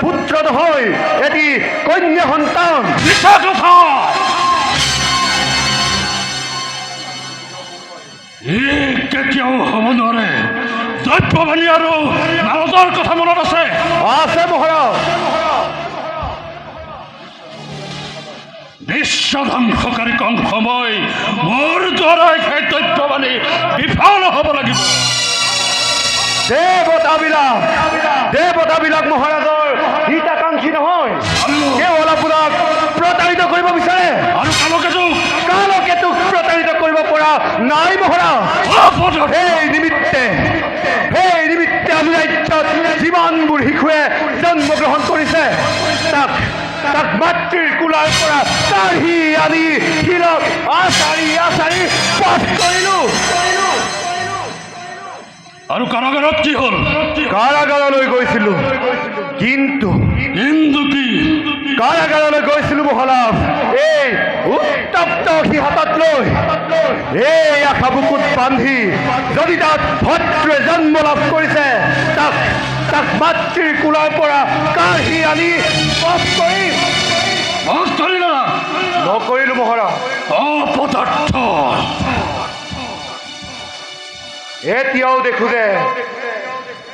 পুত্ৰ নহয় এটি কন্যা সন্তান মিছা কথা কেতিয়াও হ'ব নোৱাৰে দ্ৰব্যবাণী আৰু নাৰদৰ কথা মনত আছে আছে মহাৰাজ বিশ্ব ধ্বংসকাৰী কংসময় মোৰ দ্বাৰাই সেই দ্ৰব্যবাণী বিফল হ'ব লাগিব দেৱতাবিলাক মহাৰাজৰ হিতাকাংক্ষী নহয় কেৱল আপোনাক প্ৰতাৰিত কৰিব বিচাৰে আৰু কালকেতুক প্ৰতাৰিত কৰিব পৰা নাই মহাৰাজ সেই নিমিত্তে আমি ৰাজ্যত যিমানবোৰ শিশুৱে জন্মগ্ৰহণ কৰিছে তাক মাতৃৰ কোলাৰ পৰা কাঢ়ি আনি শিৰত আচাৰি পাঠ কৰিলো আৰু কাৰাগাৰত কি হ'ল কাৰাগাৰলৈ গৈছিলো কিন্তু কি কাৰাগাৰলৈ গৈছিলো মহাৰাজ এই উত্তপ্ত সিহাতত লৈ এই আশা বুকুত বান্ধি যদি তাত ভদ্ৰে জন্ম লাভ কৰিছে তাক মাতৃৰ কোলাৰ পৰা কাঢ়ি আনি বধ নকৰিলো মহাৰাজ অপদাৰ্থ এতিয়াও দেখো যে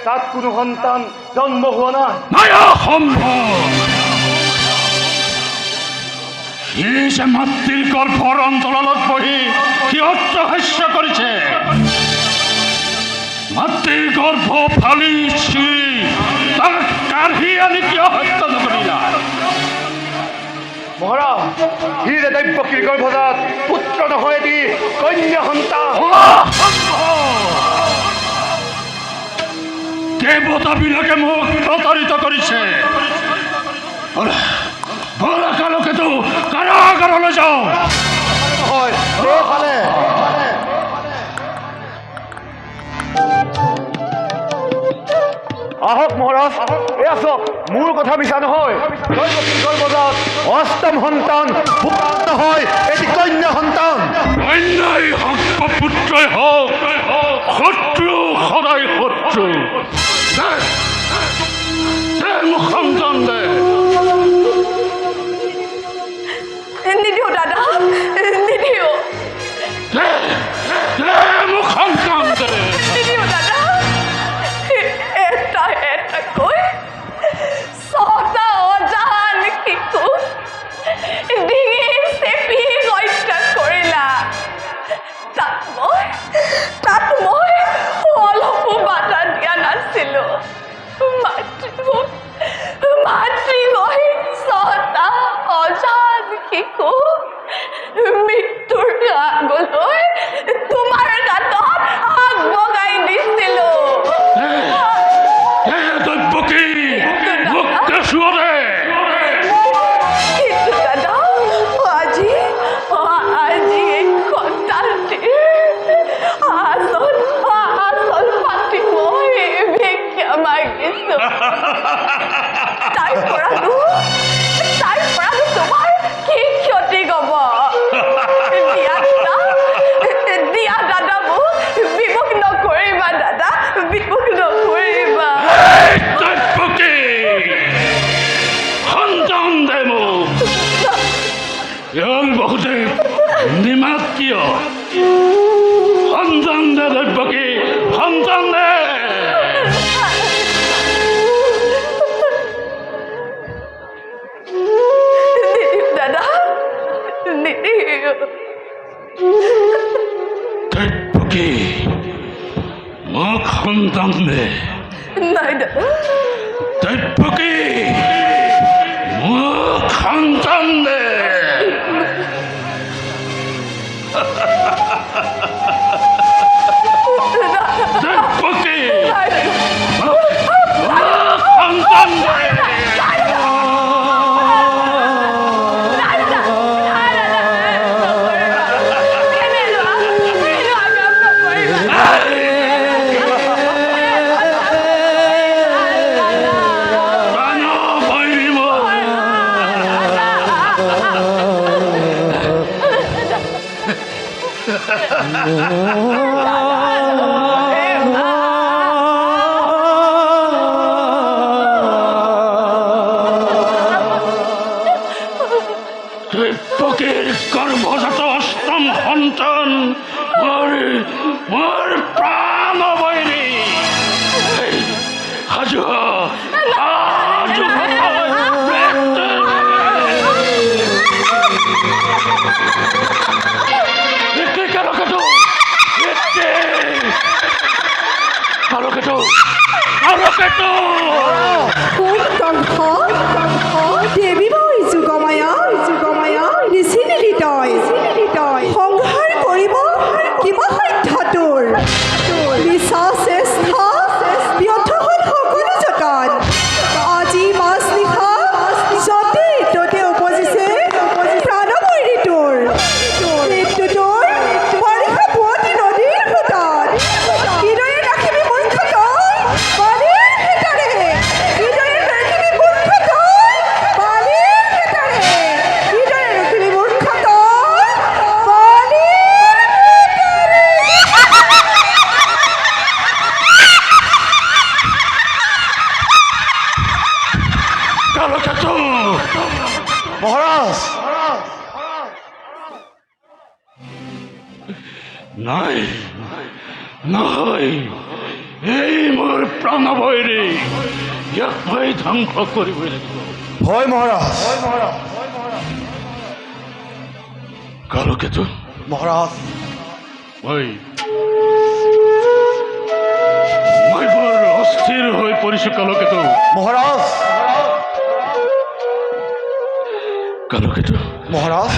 তাত কোনো সন্তান জন্ম হোৱা নাই অসম্ভৱ সি যে মাতৃৰ গৰ্ভৰ অন্তৰালত বহি কি অট্টহাস্য কৰিছে মাতৃৰ গৰ্ভ ফালি চিৰি তাক কাঢ়ি আনি কিয় হত্যা নকৰিলা মহাৰাজ সি যে দৈপকীৰ গৰ্ভজাত পুত্ৰ নহয় এটি কন্যা সন্তান দেৱতাবিলাকে মোক প্ৰতাৰিত কৰিছে কালকেতু কাৰাগাৰলৈ যাওঁ আহক মহাৰাজ এয়া চাওক মোৰ কথা মিছা নহয় দৈপকীৰ গৰ্ভজাত অষ্টম সন্তান পুত্ৰ হয় এটি কন্যা সন্তান অন্যায় হওক বা পুত্ৰই হওক শত্ৰু সদায় শত্ৰু মোক সন্তান দে নিদিওঁ দাদা শিশু মৃত্যুৰ আগলৈ তোমাৰ গাঁতত আগ বগাই দিছিলো। দৈৱকী মোক কেঁচুৱাৰে কিন্তু দাদা আজি এই সন্তানটিৰ আচল পাতি মই ভিক্ষা মাগিছো। তাইৰ পৰানো তোমাৰ কি ক্ষতি হ'ব? দিয়া দাদা মোক বিমুখ নকৰিবা, দাদা বিমুখ নকৰিবা। দৈৱকী সন্তান দে মোক। বহুতে নিমাত কিয়? সন্তান দে দৈৱকী, সন্তান দে। দাদা দৈৱকী মোক সন্তান দে। নাই দাদা দৈৱকী মোক সন্তান দে। দৈৱকী মোক সন্তান দে। দৈৱকীৰ গৰ্ভজাত অষ্টম সন্তান মোৰ প্ৰাণ বৈৰী। সাজু দেৱী মই যুগমায়া ঋষি তই সংহাৰ কৰিব কিবা সাধ্য তোৰ। বিশ্বাস শ্ৰেষ্ঠ ব্যৰ্থ হ'ল সকলো যতন। আজি মাছ নিশা য'তে ত'তে উপজিছে প্ৰাণবৈৰী তোৰ। মৃত্যু তোৰ বাৰিষা পুৱতি নদীৰ সোঁতত। কিদৰে ৰাখিবি মূৰ্খ তই বালিৰ ভিতৰে? কিদৰে ৰাখিবি মূৰ্খ তই বালিৰ ভিতৰে? কিদৰে ৰাখিবি মূৰ্খ তই বালিৰ ভিতৰে? মহাৰাজ নাই নহয়, এই মোৰ প্ৰাণবৈৰী, ইয়াক মই ধ্বংস কৰিবই লাগিব। হয় মহাৰাজ। কালকেতু মহাৰাজ মই বৰ অস্থিৰ হৈ পৰিছো। কালকেতু মহাৰাজ কালকেতু মহাৰাজ